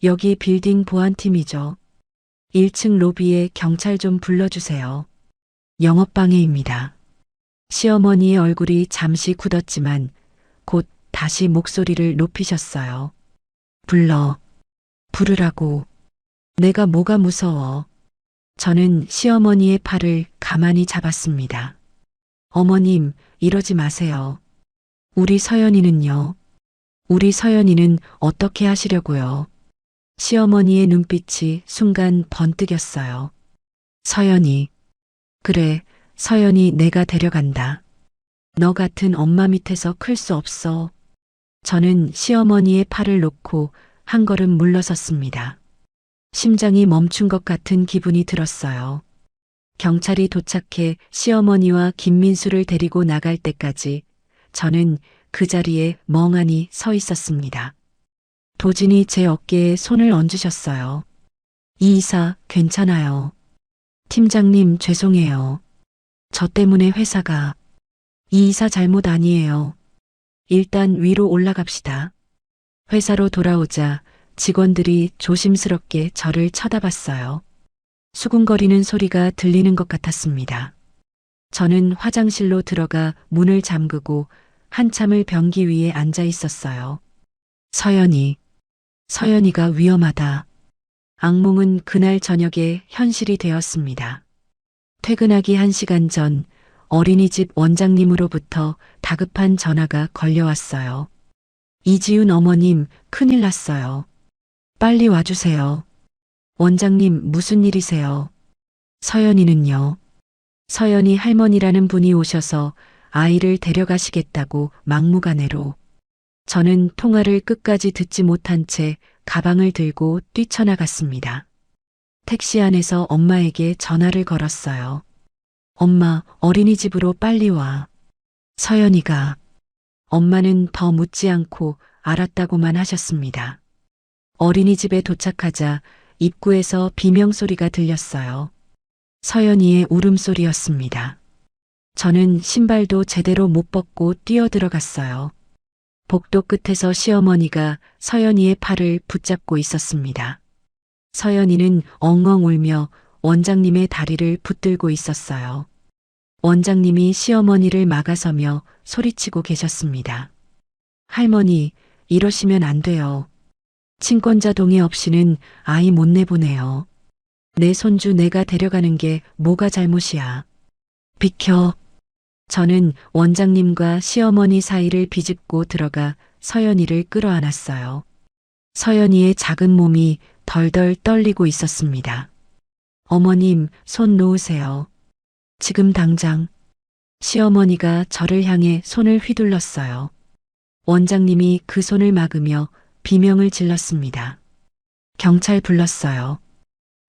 여기 빌딩 보안팀이죠. 1층 로비에 경찰 좀 불러주세요. 영업방해입니다. 시어머니의 얼굴이 잠시 굳었지만 곧 다시 목소리를 높이셨어요. 부르라고. 내가 뭐가 무서워. 저는 시어머니의 팔을 가만히 잡았습니다. 어머님, 이러지 마세요. 우리 서연이는요? 우리 서연이는 어떻게 하시려고요? 시어머니의 눈빛이 순간 번뜩였어요. 서연이. 그래, 서연이 내가 데려간다. 너 같은 엄마 밑에서 클 수 없어. 저는 시어머니의 팔을 놓고 한 걸음 물러섰습니다. 심장이 멈춘 것 같은 기분이 들었어요. 경찰이 도착해 시어머니와 김민수를 데리고 나갈 때까지 저는 그 자리에 멍하니 서 있었습니다. 도진이 제 어깨에 손을 얹으셨어요. 이 이사 괜찮아요. 팀장님 죄송해요. 저 때문에 회사가. 이 이사 잘못 아니에요. 일단 위로 올라갑시다. 회사로 돌아오자 직원들이 조심스럽게 저를 쳐다봤어요. 수군거리는 소리가 들리는 것 같았습니다. 저는 화장실로 들어가 문을 잠그고 한참을 변기 위에 앉아 있었어요. 서연이가 위험하다. 악몽은 그날 저녁에 현실이 되었습니다. 퇴근하기 1시간 전 어린이집 원장님으로부터 다급한 전화가 걸려왔어요. 이지훈 어머님, 큰일 났어요. 빨리 와주세요. 원장님, 무슨 일이세요? 서연이는요? 서연이 할머니라는 분이 오셔서 아이를 데려가시겠다고 막무가내로. 저는 통화를 끝까지 듣지 못한 채 가방을 들고 뛰쳐나갔습니다. 택시 안에서 엄마에게 전화를 걸었어요. 엄마, 어린이집으로 빨리 와. 서연이가. 엄마는 더 묻지 않고 알았다고만 하셨습니다. 어린이집에 도착하자 입구에서 비명소리가 들렸어요. 서연이의 울음소리였습니다. 저는 신발도 제대로 못 벗고 뛰어들어갔어요. 복도 끝에서 시어머니가 서연이의 팔을 붙잡고 있었습니다. 서연이는 엉엉 울며 원장님의 다리를 붙들고 있었어요. 원장님이 시어머니를 막아서며 소리치고 계셨습니다. 할머니, 이러시면 안 돼요. 친권자 동의 없이는 아이 못 내보내요. 내 손주 내가 데려가는 게 뭐가 잘못이야. 비켜. 저는 원장님과 시어머니 사이를 비집고 들어가 서연이를 끌어안았어요. 서연이의 작은 몸이 덜덜 떨리고 있었습니다. 어머님, 손 놓으세요. 지금 당장. 시어머니가 저를 향해 손을 휘둘렀어요. 원장님이 그 손을 막으며 비명을 질렀습니다. 경찰 불렀어요.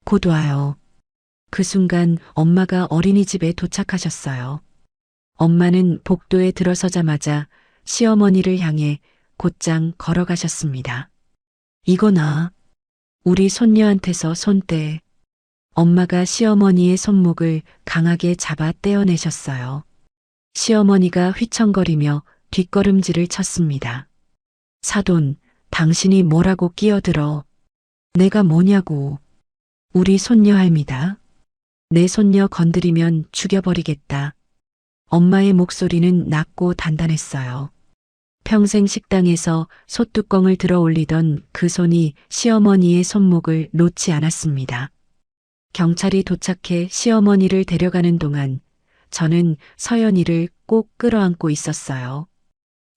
곧 와요. 그 순간 엄마가 어린이집에 도착하셨어요. 엄마는 복도에 들어서자마자 시어머니를 향해 곧장 걸어가셨습니다. 이거나 우리 손녀한테서 손 떼. 엄마가 시어머니의 손목을 강하게 잡아 떼어내셨어요. 시어머니가 휘청거리며 뒷걸음질을 쳤습니다. 사돈, 당신이 뭐라고 끼어들어. 내가 뭐냐고. 우리 손녀 할미다. 내 손녀 건드리면 죽여버리겠다. 엄마의 목소리는 낮고 단단했어요. 평생 식당에서 솥뚜껑을 들어 올리던 그 손이 시어머니의 손목을 놓지 않았습니다. 경찰이 도착해 시어머니를 데려가는 동안 저는 서연이를 꼭 끌어안고 있었어요.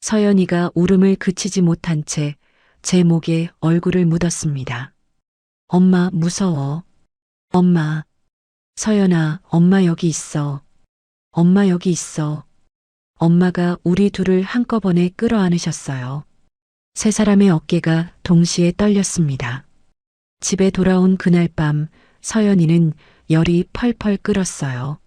서연이가 울음을 그치지 못한 채 제 목에 얼굴을 묻었습니다. 엄마 무서워. 엄마. 서연아, 엄마 여기 있어. 엄마 여기 있어. 엄마가 우리 둘을 한꺼번에 끌어안으셨어요. 세 사람의 어깨가 동시에 떨렸습니다. 집에 돌아온 그날 밤 서연이는 열이 펄펄 끓었어요.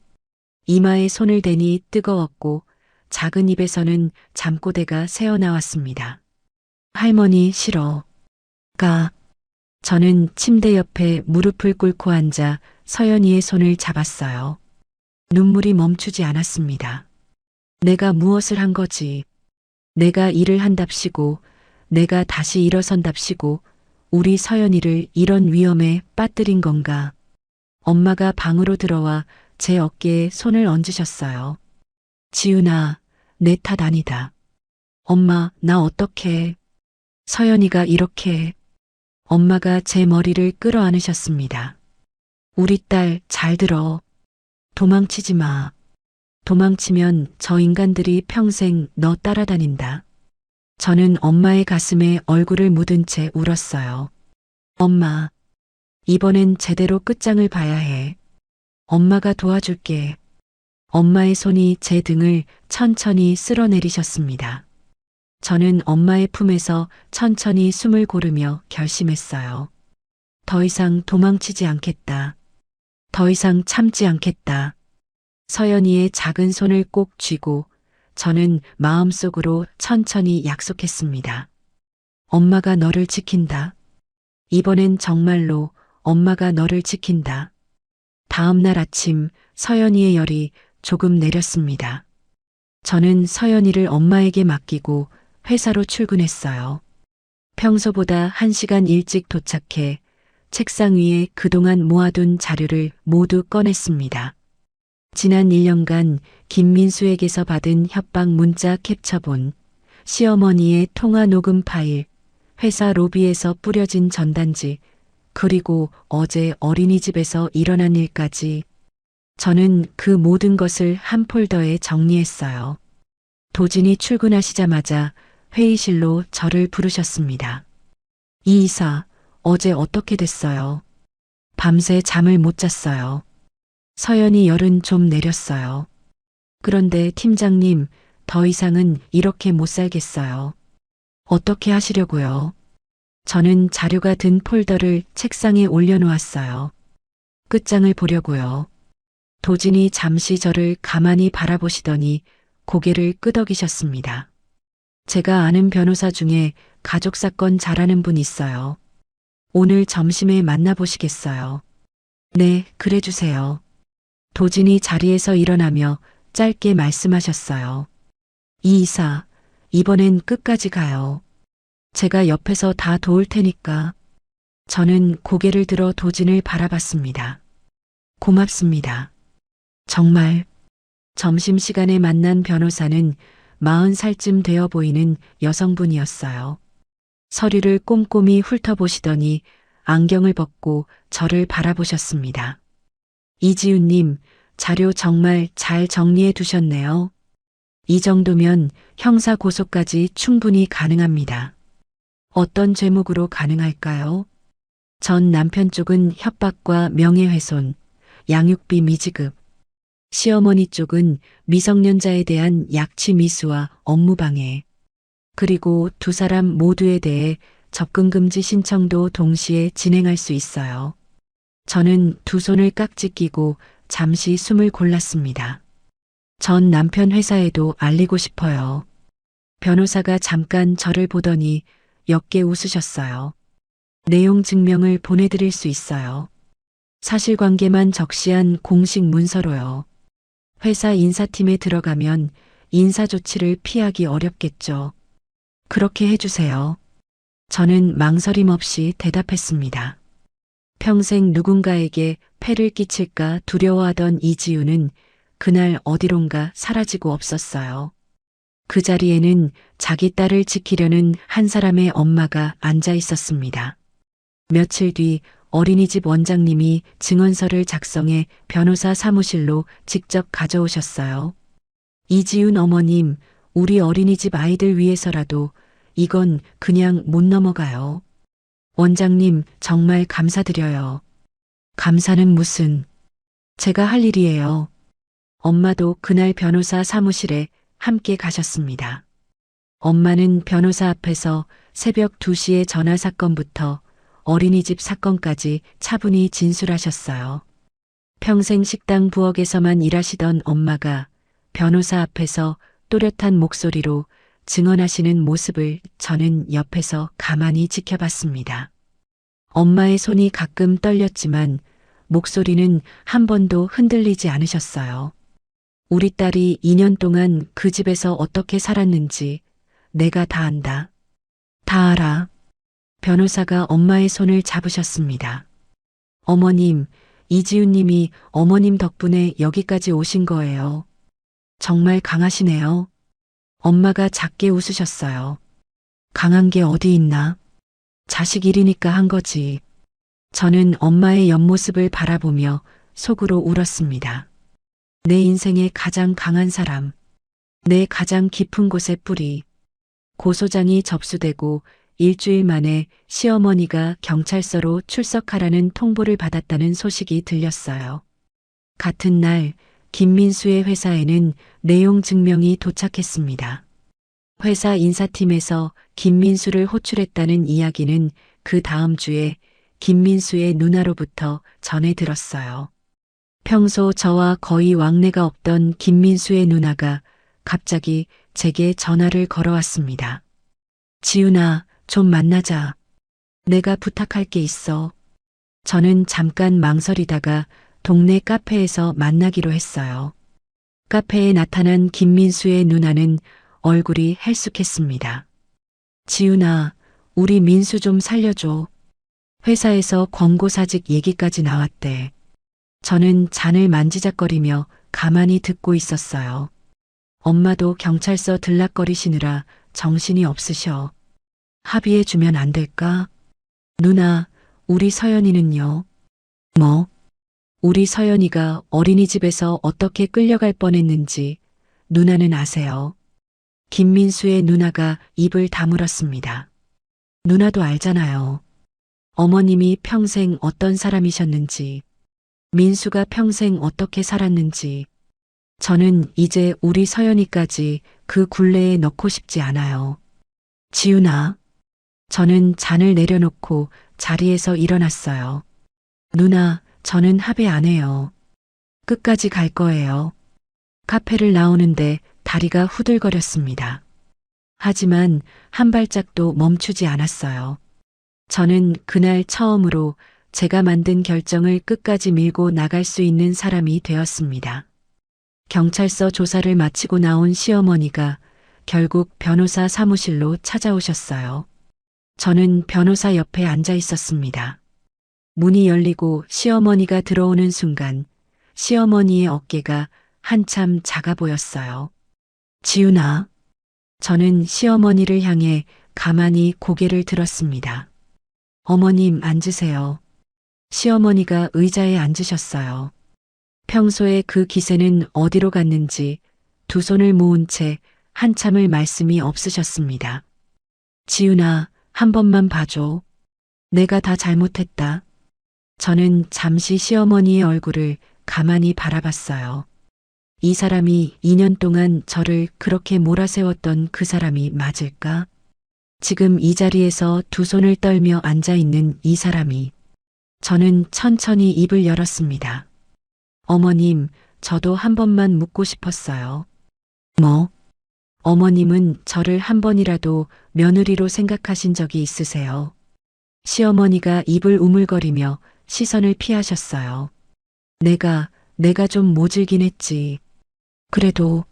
이마에 손을 대니 뜨거웠고 작은 입에서는 잠꼬대가 새어나왔습니다. 할머니 싫어. 가. 저는 침대 옆에 무릎을 꿇고 앉아 서연이의 손을 잡았어요. 눈물이 멈추지 않았습니다. 내가 무엇을 한 거지? 내가 일을 한답시고, 내가 다시 일어선답시고, 우리 서연이를 이런 위험에 빠뜨린 건가? 엄마가 방으로 들어와 제 어깨에 손을 얹으셨어요. 지은아, 내 탓 아니다. 엄마, 나 어떡해. 서연이가 이렇게. 엄마가 제 머리를 끌어안으셨습니다. 우리 딸 잘 들어. 도망치지 마. 도망치면 저 인간들이 평생 너 따라다닌다. 저는 엄마의 가슴에 얼굴을 묻은 채 울었어요. 엄마, 이번엔 제대로 끝장을 봐야 해. 엄마가 도와줄게. 엄마의 손이 제 등을 천천히 쓸어내리셨습니다. 저는 엄마의 품에서 천천히 숨을 고르며 결심했어요. 더 이상 도망치지 않겠다. 더 이상 참지 않겠다. 서연이의 작은 손을 꼭 쥐고 저는 마음속으로 천천히 약속했습니다. 엄마가 너를 지킨다. 이번엔 정말로 엄마가 너를 지킨다. 다음 날 아침 서연이의 열이 조금 내렸습니다. 저는 서연이를 엄마에게 맡기고 회사로 출근했어요. 평소보다 1시간 일찍 도착해 책상 위에 그동안 모아둔 자료를 모두 꺼냈습니다. 지난 1년간 김민수에게서 받은 협박 문자 캡처본, 시어머니의 통화 녹음 파일, 회사 로비에서 뿌려진 전단지, 그리고 어제 어린이집에서 일어난 일까지 저는 그 모든 것을 한 폴더에 정리했어요. 도진이 출근하시자마자 회의실로 저를 부르셨습니다. 이 이사, 어제 어떻게 됐어요? 밤새 잠을 못 잤어요. 서연이 열은 좀 내렸어요. 그런데 팀장님, 더 이상은 이렇게 못 살겠어요. 어떻게 하시려고요? 저는 자료가 든 폴더를 책상에 올려놓았어요. 끝장을 보려고요. 도진이 잠시 저를 가만히 바라보시더니 고개를 끄덕이셨습니다. 제가 아는 변호사 중에 가족사건 잘하는 분 있어요. 오늘 점심에 만나보시겠어요? 네, 그래 주세요. 도진이 자리에서 일어나며 짧게 말씀하셨어요. 이 이사, 이번엔 끝까지 가요. 제가 옆에서 다 도울 테니까. 저는 고개를 들어 도진을 바라봤습니다. 고맙습니다. 정말. 점심시간에 만난 변호사는 40살쯤 되어 보이는 여성분이었어요. 서류를 꼼꼼히 훑어보시더니 안경을 벗고 저를 바라보셨습니다. 이지훈님, 자료 정말 잘 정리해 두셨네요. 이 정도면 형사 고소까지 충분히 가능합니다. 어떤 죄목으로 가능할까요? 전 남편 쪽은 협박과 명예훼손, 양육비 미지급, 시어머니 쪽은 미성년자에 대한 약취 미수와 업무방해, 그리고 두 사람 모두에 대해 접근금지 신청도 동시에 진행할 수 있어요. 저는 두 손을 깍지 끼고 잠시 숨을 골랐습니다. 전 남편 회사에도 알리고 싶어요. 변호사가 잠깐 저를 보더니 옅게 웃으셨어요. 내용 증명을 보내드릴 수 있어요. 사실관계만 적시한 공식 문서로요. 회사 인사팀에 들어가면 인사조치를 피하기 어렵겠죠. 그렇게 해주세요. 저는 망설임 없이 대답했습니다. 평생 누군가에게 폐를 끼칠까 두려워하던 이지우는 그날 어디론가 사라지고 없었어요. 그 자리에는 자기 딸을 지키려는 한 사람의 엄마가 앉아 있었습니다. 며칠 뒤 어린이집 원장님이 증언서를 작성해 변호사 사무실로 직접 가져오셨어요. 이지훈 어머님, 우리 어린이집 아이들 위해서라도 이건 그냥 못 넘어가요. 원장님, 정말 감사드려요. 감사는 무슨, 제가 할 일이에요. 엄마도 그날 변호사 사무실에 함께 가셨습니다. 엄마는 변호사 앞에서 새벽 2시의 전화 사건부터 어린이집 사건까지 차분히 진술하셨어요. 평생 식당 부엌에서만 일하시던 엄마가 변호사 앞에서 또렷한 목소리로 증언하시는 모습을 저는 옆에서 가만히 지켜봤습니다. 엄마의 손이 가끔 떨렸지만 목소리는 한 번도 흔들리지 않으셨어요. 우리 딸이 2년 동안 그 집에서 어떻게 살았는지 내가 다 안다. 다 알아. 변호사가 엄마의 손을 잡으셨습니다. 어머님, 이지훈 님이 어머님 덕분에 여기까지 오신 거예요. 정말 강하시네요. 엄마가 작게 웃으셨어요. 강한 게 어디 있나? 자식 일이니까 한 거지. 저는 엄마의 옆모습을 바라보며 속으로 울었습니다. 내 인생의 가장 강한 사람, 내 가장 깊은 곳의 뿌리. 고소장이 접수되고 일주일 만에 시어머니가 경찰서로 출석하라는 통보를 받았다는 소식이 들렸어요. 같은 날 김민수의 회사에는 내용 증명이 도착했습니다. 회사 인사팀에서 김민수를 호출했다는 이야기는 그 다음 주에 김민수의 누나로부터 전해 들었어요. 평소 저와 거의 왕래가 없던 김민수의 누나가 갑자기 제게 전화를 걸어왔습니다. 지훈아, 좀 만나자. 내가 부탁할 게 있어. 저는 잠깐 망설이다가 동네 카페에서 만나기로 했어요. 카페에 나타난 김민수의 누나는 얼굴이 헬쑥했습니다. 지훈아, 우리 민수 좀 살려줘. 회사에서 권고사직 얘기까지 나왔대. 저는 잔을 만지작거리며 가만히 듣고 있었어요. 엄마도 경찰서 들락거리시느라 정신이 없으셔. 합의해주면 안 될까? 누나, 우리 서연이는요? 뭐? 우리 서연이가 어린이집에서 어떻게 끌려갈 뻔했는지 누나는 아세요? 김민수의 누나가 입을 다물었습니다. 누나도 알잖아요. 어머님이 평생 어떤 사람이셨는지, 민수가 평생 어떻게 살았는지. 저는 이제 우리 서연이까지 그 굴레에 넣고 싶지 않아요. 지훈아. 저는 잔을 내려놓고 자리에서 일어났어요. 누나, 저는 합의 안 해요. 끝까지 갈 거예요. 카페를 나오는데 다리가 후들거렸습니다. 하지만 한 발짝도 멈추지 않았어요. 저는 그날 처음으로 제가 만든 결정을 끝까지 밀고 나갈 수 있는 사람이 되었습니다. 경찰서 조사를 마치고 나온 시어머니가 결국 변호사 사무실로 찾아오셨어요. 저는 변호사 옆에 앉아 있었습니다. 문이 열리고 시어머니가 들어오는 순간 시어머니의 어깨가 한참 작아 보였어요. 지훈아. 저는 시어머니를 향해 가만히 고개를 들었습니다. 어머님 앉으세요. 시어머니가 의자에 앉으셨어요. 평소에 그 기세는 어디로 갔는지 두 손을 모은 채 한참을 말씀이 없으셨습니다. 지훈아, 한 번만 봐줘. 내가 다 잘못했다. 저는 잠시 시어머니의 얼굴을 가만히 바라봤어요. 이 사람이 2년 동안 저를 그렇게 몰아세웠던 그 사람이 맞을까? 지금 이 자리에서 두 손을 떨며 앉아 있는 이 사람이 저는 천천히 입을 열었습니다. 어머님, 저도 한 번만 묻고 싶었어요. 뭐? 어머님은 저를 한 번이라도 며느리로 생각하신 적이 있으세요? 시어머니가 입을 우물거리며 시선을 피하셨어요. 내가 좀 모질긴 했지. 그래도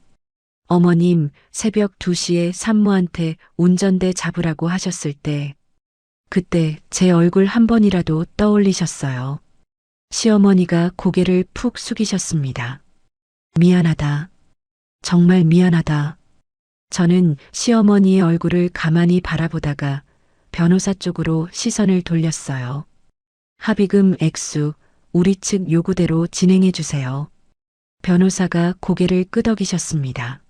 어머님 새벽 2시에 산모한테 운전대 잡으라고 하셨을 때 그때 제 얼굴 한 번이라도 떠올리셨어요. 시어머니가 고개를 푹 숙이셨습니다. 미안하다. 정말 미안하다. 저는 시어머니의 얼굴을 가만히 바라보다가 변호사 쪽으로 시선을 돌렸어요. 합의금 액수 우리 측 요구대로 진행해 주세요. 변호사가 고개를 끄덕이셨습니다.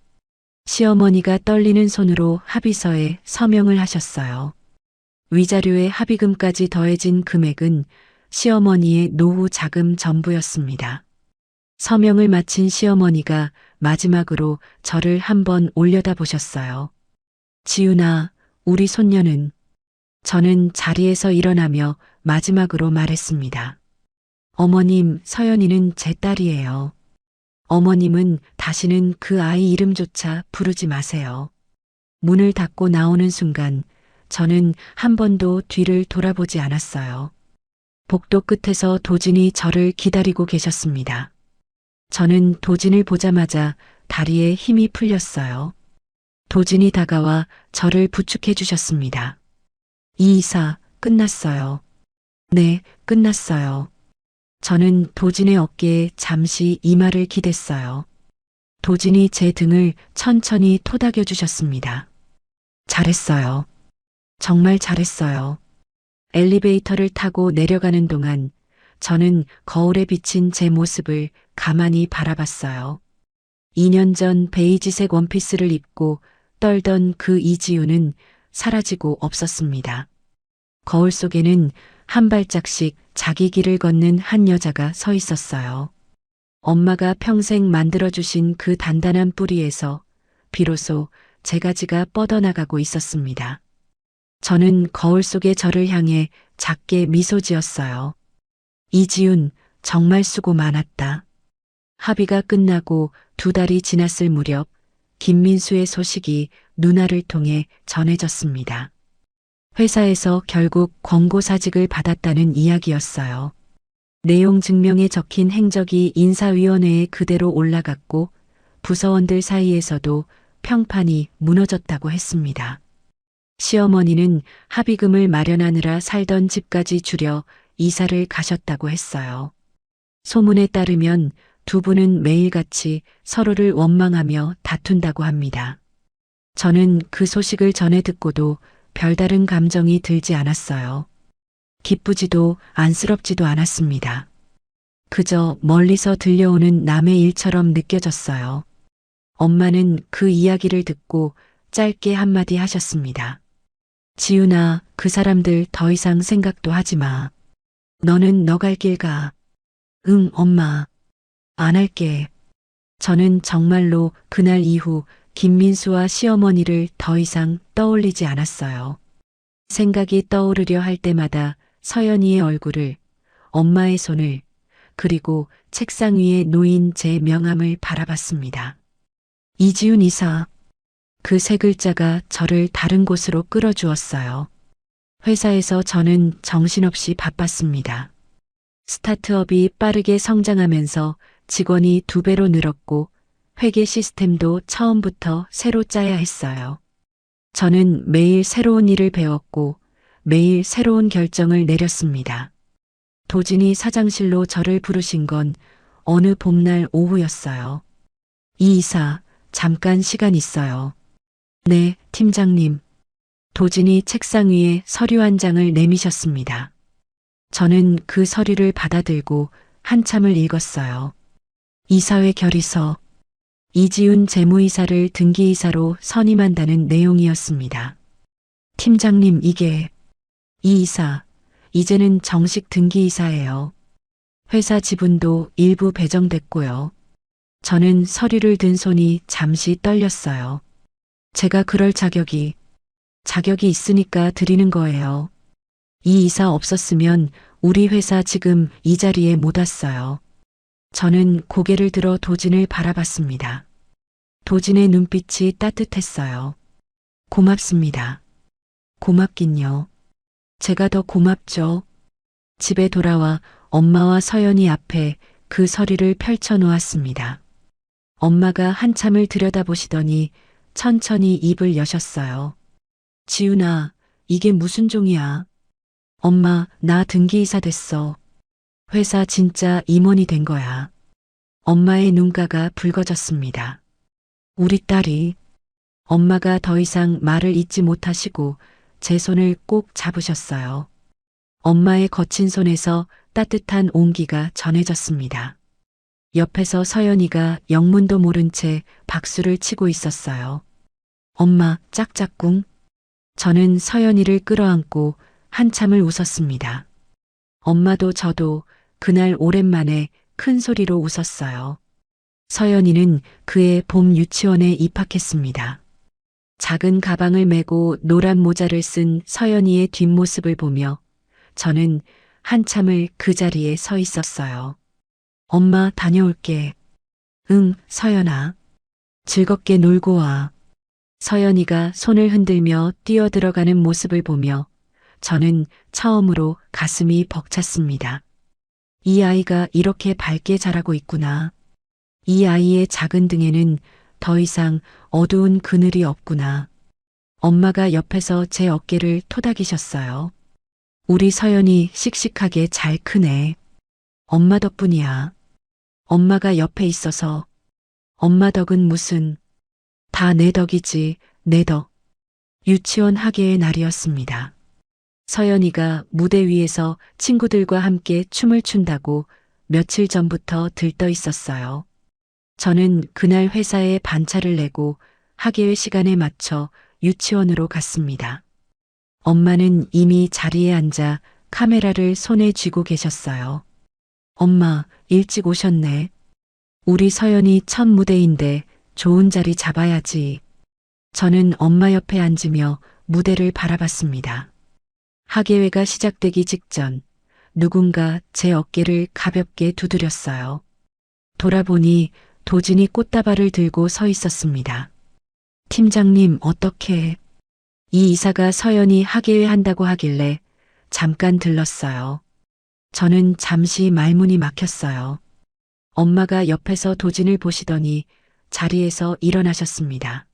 시어머니가 떨리는 손으로 합의서에 서명을 하셨어요. 위자료의 합의금까지 더해진 금액은 시어머니의 노후 자금 전부였습니다. 서명을 마친 시어머니가 마지막으로 저를 한번 올려다보셨어요. 지훈아, 우리 손녀는. 저는 자리에서 일어나며 마지막으로 말했습니다. 어머님, 서연이는 제 딸이에요. 어머님은 다시는 그 아이 이름조차 부르지 마세요. 문을 닫고 나오는 순간 저는 한 번도 뒤를 돌아보지 않았어요. 복도 끝에서 도진이 저를 기다리고 계셨습니다. 저는 도진을 보자마자 다리에 힘이 풀렸어요. 도진이 다가와 저를 부축해 주셨습니다. 이 이사 끝났어요. 네, 끝났어요. 저는 도진의 어깨에 잠시 이마를 기댔어요. 도진이 제 등을 천천히 토닥여 주셨습니다. 잘했어요. 정말 잘했어요. 엘리베이터를 타고 내려가는 동안 저는 거울에 비친 제 모습을 가만히 바라봤어요. 2년 전 베이지색 원피스를 입고 떨던 그 이지우는 사라지고 없었습니다. 거울 속에는 한 발짝씩 자기 길을 걷는 한 여자가 서 있었어요. 엄마가 평생 만들어주신 그 단단한 뿌리에서 비로소 제 가지가 뻗어나가고 있었습니다. 저는 거울 속의 저를 향해 작게 미소 지었어요. 이지훈, 정말 수고 많았다. 합의가 끝나고 2달이 지났을 무렵 김민수의 소식이 누나를 통해 전해졌습니다. 회사에서 결국 권고사직을 받았다는 이야기였어요. 내용 증명에 적힌 행적이 인사위원회에 그대로 올라갔고 부서원들 사이에서도 평판이 무너졌다고 했습니다. 시어머니는 합의금을 마련하느라 살던 집까지 줄여 이사를 가셨다고 했어요. 소문에 따르면 두 분은 매일같이 서로를 원망하며 다툰다고 합니다. 저는 그 소식을 전해 듣고도 별다른 감정이 들지 않았어요. 기쁘지도 안쓰럽지도 않았습니다. 그저 멀리서 들려오는 남의 일처럼 느껴졌어요. 엄마는 그 이야기를 듣고 짧게 한마디 하셨습니다. 지훈아, 그 사람들 더 이상 생각도 하지 마. 너는 너 갈 길 가. 응, 엄마. 안 할게. 저는 정말로 그날 이후 김민수와 시어머니를 더 이상 떠올리지 않았어요. 생각이 떠오르려 할 때마다 서연이의 얼굴을, 엄마의 손을, 그리고 책상 위에 놓인 제 명함을 바라봤습니다. 이지훈 이사. 그 세 글자가 저를 다른 곳으로 끌어주었어요. 회사에서 저는 정신없이 바빴습니다. 스타트업이 빠르게 성장하면서 직원이 2배로 늘었고 회계 시스템도 처음부터 새로 짜야 했어요. 저는 매일 새로운 일을 배웠고 매일 새로운 결정을 내렸습니다. 도진이 사장실로 저를 부르신 건 어느 봄날 오후였어요. 이 이사, 잠깐 시간 있어요. 네, 팀장님. 도진이 책상 위에 서류 한 장을 내미셨습니다. 저는 그 서류를 받아들고 한참을 읽었어요. 이사회 결의서. 이지훈 재무이사를 등기이사로 선임한다는 내용이었습니다. 팀장님, 이게. 이 이사, 이제는 정식 등기이사예요. 회사 지분도 일부 배정됐고요. 저는 서류를 든 손이 잠시 떨렸어요. 제가 그럴 자격이 있으니까 드리는 거예요. 이 이사 없었으면 우리 회사 지금 이 자리에 못 왔어요. 저는 고개를 들어 도진을 바라봤습니다. 도진의 눈빛이 따뜻했어요. 고맙습니다. 고맙긴요. 제가 더 고맙죠. 집에 돌아와 엄마와 서연이 앞에 그 서류를 펼쳐 놓았습니다. 엄마가 한참을 들여다보시더니 천천히 입을 여셨어요. 지훈아, 이게 무슨 종이야? 엄마, 나 등기이사 됐어. 회사 진짜 임원이 된 거야. 엄마의 눈가가 붉어졌습니다. 우리 딸이. 엄마가 더 이상 말을 잇지 못하시고 제 손을 꼭 잡으셨어요. 엄마의 거친 손에서 따뜻한 온기가 전해졌습니다. 옆에서 서연이가 영문도 모른 채 박수를 치고 있었어요. 엄마, 짝짝꿍. 저는 서연이를 끌어안고 한참을 웃었습니다. 엄마도 저도 그날 오랜만에 큰 소리로 웃었어요. 서연이는 그해 봄 유치원에 입학했습니다. 작은 가방을 메고 노란 모자를 쓴 서연이의 뒷모습을 보며 저는 한참을 그 자리에 서 있었어요. 엄마 다녀올게. 응, 서연아. 즐겁게 놀고 와. 서연이가 손을 흔들며 뛰어들어가는 모습을 보며 저는 처음으로 가슴이 벅찼습니다. 이 아이가 이렇게 밝게 자라고 있구나. 이 아이의 작은 등에는 더 이상 어두운 그늘이 없구나. 엄마가 옆에서 제 어깨를 토닥이셨어요. 우리 서연이 씩씩하게 잘 크네. 엄마 덕분이야. 엄마가 옆에 있어서. 엄마 덕은 무슨. 다 내 덕이지, 내 덕. 유치원 학예의 날이었습니다. 서연이가 무대 위에서 친구들과 함께 춤을 춘다고 며칠 전부터 들떠 있었어요. 저는 그날 회사에 반차를 내고 학예회 시간에 맞춰 유치원으로 갔습니다. 엄마는 이미 자리에 앉아 카메라를 손에 쥐고 계셨어요. 엄마, 일찍 오셨네. 우리 서연이 첫 무대인데 좋은 자리 잡아야지. 저는 엄마 옆에 앉으며 무대를 바라봤습니다. 학예회가 시작되기 직전 누군가 제 어깨를 가볍게 두드렸어요. 돌아보니 도진이 꽃다발을 들고 서 있었습니다. 팀장님, 어떻게? 이 이사가 서연이 학예회 한다고 하길래 잠깐 들렀어요. 저는 잠시 말문이 막혔어요. 엄마가 옆에서 도진을 보시더니 자리에서 일어나셨습니다.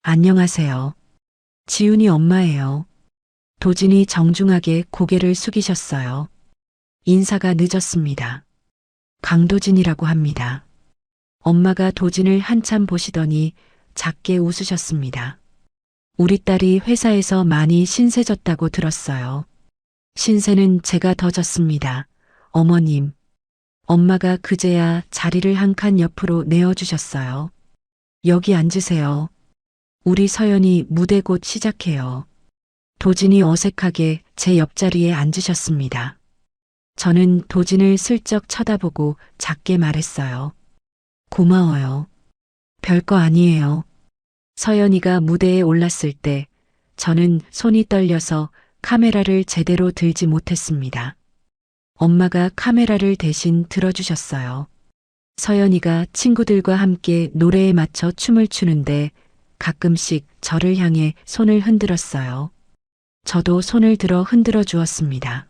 안녕하세요. 지훈이 엄마예요. 도진이 정중하게 고개를 숙이셨어요. 인사가 늦었습니다. 강도진이라고 합니다. 엄마가 도진을 한참 보시더니 작게 웃으셨습니다. 우리 딸이 회사에서 많이 신세졌다고 들었어요. 신세는 제가 더 졌습니다. 어머님. 엄마가 그제야 자리를 한 칸 옆으로 내어주셨어요. 여기 앉으세요. 우리 서연이 무대 곧 시작해요. 도진이 어색하게 제 옆자리에 앉으셨습니다. 저는 도진을 슬쩍 쳐다보고 작게 말했어요. 고마워요. 별거 아니에요. 서연이가 무대에 올랐을 때 저는 손이 떨려서 카메라를 제대로 들지 못했습니다. 엄마가 카메라를 대신 들어주셨어요. 서연이가 친구들과 함께 노래에 맞춰 춤을 추는데 가끔씩 저를 향해 손을 흔들었어요. 저도 손을 들어 흔들어 주었습니다.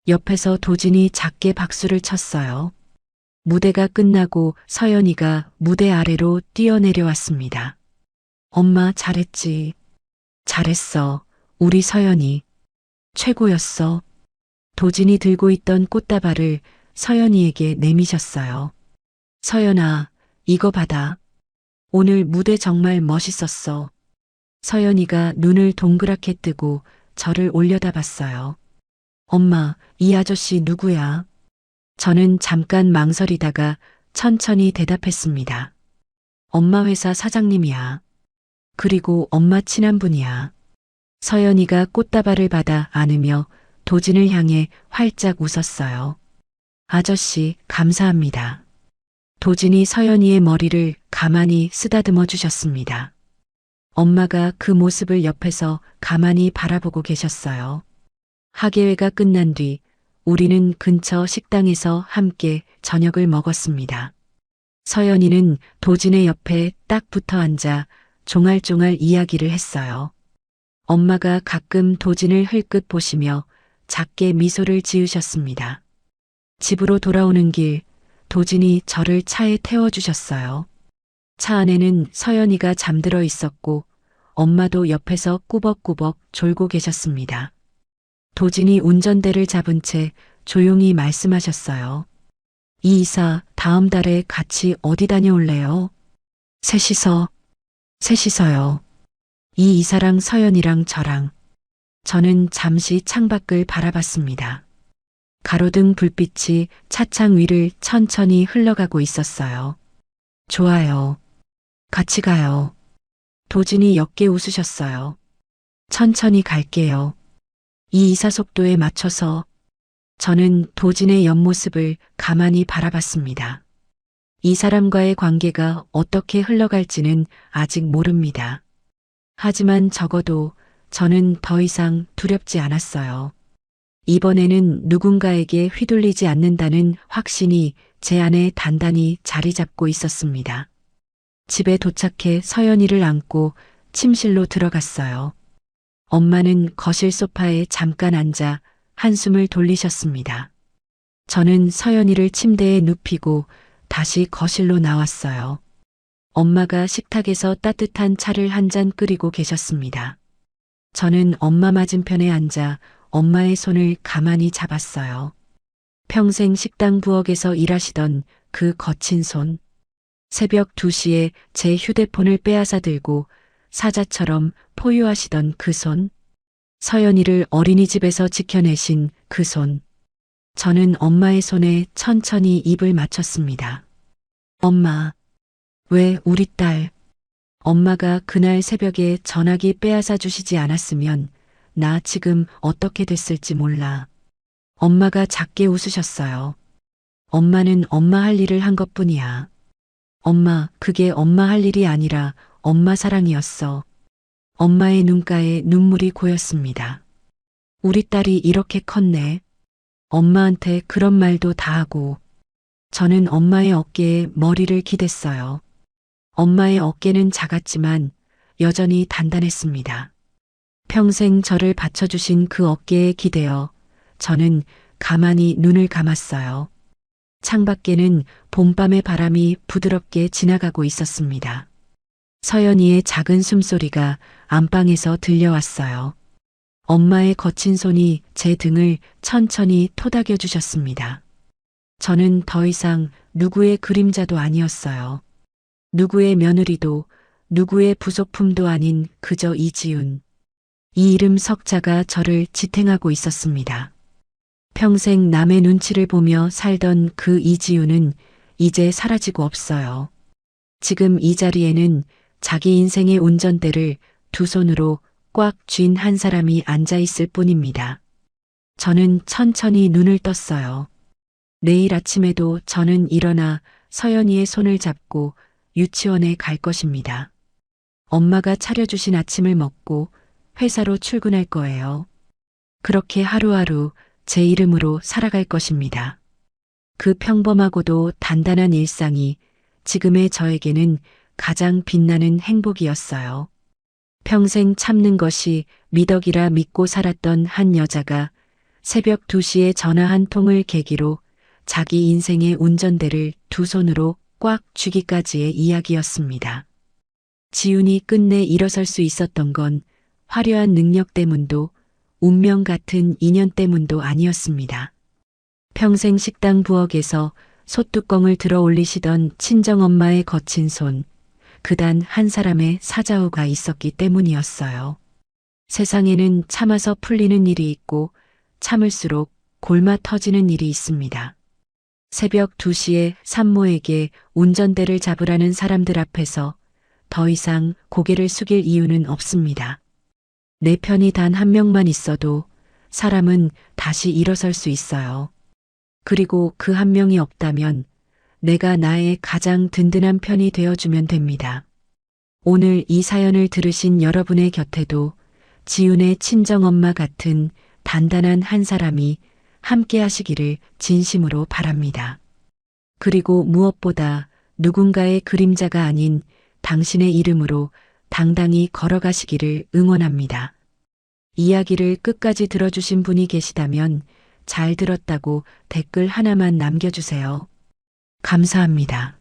옆에서 도진이 작게 박수를 쳤어요. 무대가 끝나고 서연이가 무대 아래로 뛰어내려왔습니다. 엄마 잘했지. 잘했어. 우리 서연이. 최고였어. 도진이 들고 있던 꽃다발을 서연이에게 내미셨어요. 서연아, 이거 받아. 오늘 무대 정말 멋있었어. 서연이가 눈을 동그랗게 뜨고 저를 올려다봤어요. 엄마, 이 아저씨 누구야? 저는 잠깐 망설이다가 천천히 대답했습니다. 엄마 회사 사장님이야. 그리고 엄마 친한 분이야. 서연이가 꽃다발을 받아 안으며 도진을 향해 활짝 웃었어요. 아저씨, 감사합니다. 도진이 서연이의 머리를 가만히 쓰다듬어 주셨습니다. 엄마가 그 모습을 옆에서 가만히 바라보고 계셨어요. 학예회가 끝난 뒤 우리는 근처 식당에서 함께 저녁을 먹었습니다. 서연이는 도진의 옆에 딱 붙어 앉아 종알종알 이야기를 했어요. 엄마가 가끔 도진을 흘끗 보시며 작게 미소를 지으셨습니다. 집으로 돌아오는 길, 도진이 저를 차에 태워주셨어요. 차 안에는 서연이가 잠들어 있었고 엄마도 옆에서 꾸벅꾸벅 졸고 계셨습니다. 도진이 운전대를 잡은 채 조용히 말씀하셨어요. 이 이사 다음 달에 같이 어디 다녀올래요? 셋이서, 셋이서요. 이 이사랑 서연이랑 저랑. 저는 잠시 창밖을 바라봤습니다. 가로등 불빛이 차창 위를 천천히 흘러가고 있었어요. 좋아요. 같이 가요. 도진이 옅게 웃으셨어요. 천천히 갈게요. 이 이사 속도에 맞춰서. 저는 도진의 옆모습을 가만히 바라봤습니다. 이 사람과의 관계가 어떻게 흘러갈지는 아직 모릅니다. 하지만 적어도 저는 더 이상 두렵지 않았어요. 이번에는 누군가에게 휘둘리지 않는다는 확신이 제 안에 단단히 자리 잡고 있었습니다. 집에 도착해 서연이를 안고 침실로 들어갔어요. 엄마는 거실 소파에 잠깐 앉아 한숨을 돌리셨습니다. 저는 서연이를 침대에 눕히고 다시 거실로 나왔어요. 엄마가 식탁에서 따뜻한 차를 한 잔 끓이고 계셨습니다. 저는 엄마 맞은편에 앉아 엄마의 손을 가만히 잡았어요. 평생 식당 부엌에서 일하시던 그 거친 손. 새벽 2시에 제 휴대폰을 빼앗아 들고 사자처럼 포효하시던 그 손. 서연이를 어린이집에서 지켜내신 그 손. 저는 엄마의 손에 천천히 입을 맞췄습니다. 엄마, 왜 우리 딸? 엄마가 그날 새벽에 전화기 빼앗아 주시지 않았으면 나 지금 어떻게 됐을지 몰라. 엄마가 작게 웃으셨어요. 엄마는 엄마 할 일을 한 것뿐이야. 엄마, 그게 엄마 할 일이 아니라 엄마 사랑이었어. 엄마의 눈가에 눈물이 고였습니다. 우리 딸이 이렇게 컸네. 엄마한테 그런 말도 다 하고. 저는 엄마의 어깨에 머리를 기댔어요. 엄마의 어깨는 작았지만 여전히 단단했습니다. 평생 저를 받쳐주신 그 어깨에 기대어 저는 가만히 눈을 감았어요. 창밖에는 봄밤의 바람이 부드럽게 지나가고 있었습니다. 서연이의 작은 숨소리가 안방에서 들려왔어요. 엄마의 거친 손이 제 등을 천천히 토닥여 주셨습니다. 저는 더 이상 누구의 그림자도 아니었어요. 누구의 며느리도 누구의 부속품도 아닌 그저 이지훈. 이 이름 석자가 저를 지탱하고 있었습니다. 평생 남의 눈치를 보며 살던 그 이지훈은 이제 사라지고 없어요. 지금 이 자리에는 자기 인생의 운전대를 두 손으로 꽉 쥔 한 사람이 앉아 있을 뿐입니다. 저는 천천히 눈을 떴어요. 내일 아침에도 저는 일어나 서연이의 손을 잡고 유치원에 갈 것입니다. 엄마가 차려주신 아침을 먹고 회사로 출근할 거예요. 그렇게 하루하루 제 이름으로 살아갈 것입니다. 그 평범하고도 단단한 일상이 지금의 저에게는 가장 빛나는 행복이었어요. 평생 참는 것이 미덕이라 믿고 살았던 한 여자가 새벽 2시에 전화 한 통을 계기로 자기 인생의 운전대를 두 손으로 꽉 쥐기까지의 이야기였습니다. 지훈이 끝내 일어설 수 있었던 건 화려한 능력 때문도 운명 같은 인연 때문도 아니었습니다. 평생 식당 부엌에서 솥뚜껑을 들어 올리시던 친정엄마의 거친 손, 그단 한 사람의 사자후가 있었기 때문이었어요. 세상에는 참아서 풀리는 일이 있고 참을수록 골마 터지는 일이 있습니다. 새벽 2시에 산모에게 운전대를 잡으라는 사람들 앞에서 더 이상 고개를 숙일 이유는 없습니다. 내 편이 단 한 명만 있어도 사람은 다시 일어설 수 있어요. 그리고 그 한 명이 없다면 내가 나의 가장 든든한 편이 되어주면 됩니다. 오늘 이 사연을 들으신 여러분의 곁에도 지훈의 친정엄마 같은 단단한 한 사람이 함께 하시기를 진심으로 바랍니다. 그리고 무엇보다 누군가의 그림자가 아닌 당신의 이름으로 당당히 걸어가시기를 응원합니다. 이야기를 끝까지 들어주신 분이 계시다면 잘 들었다고 댓글 하나만 남겨주세요. 감사합니다.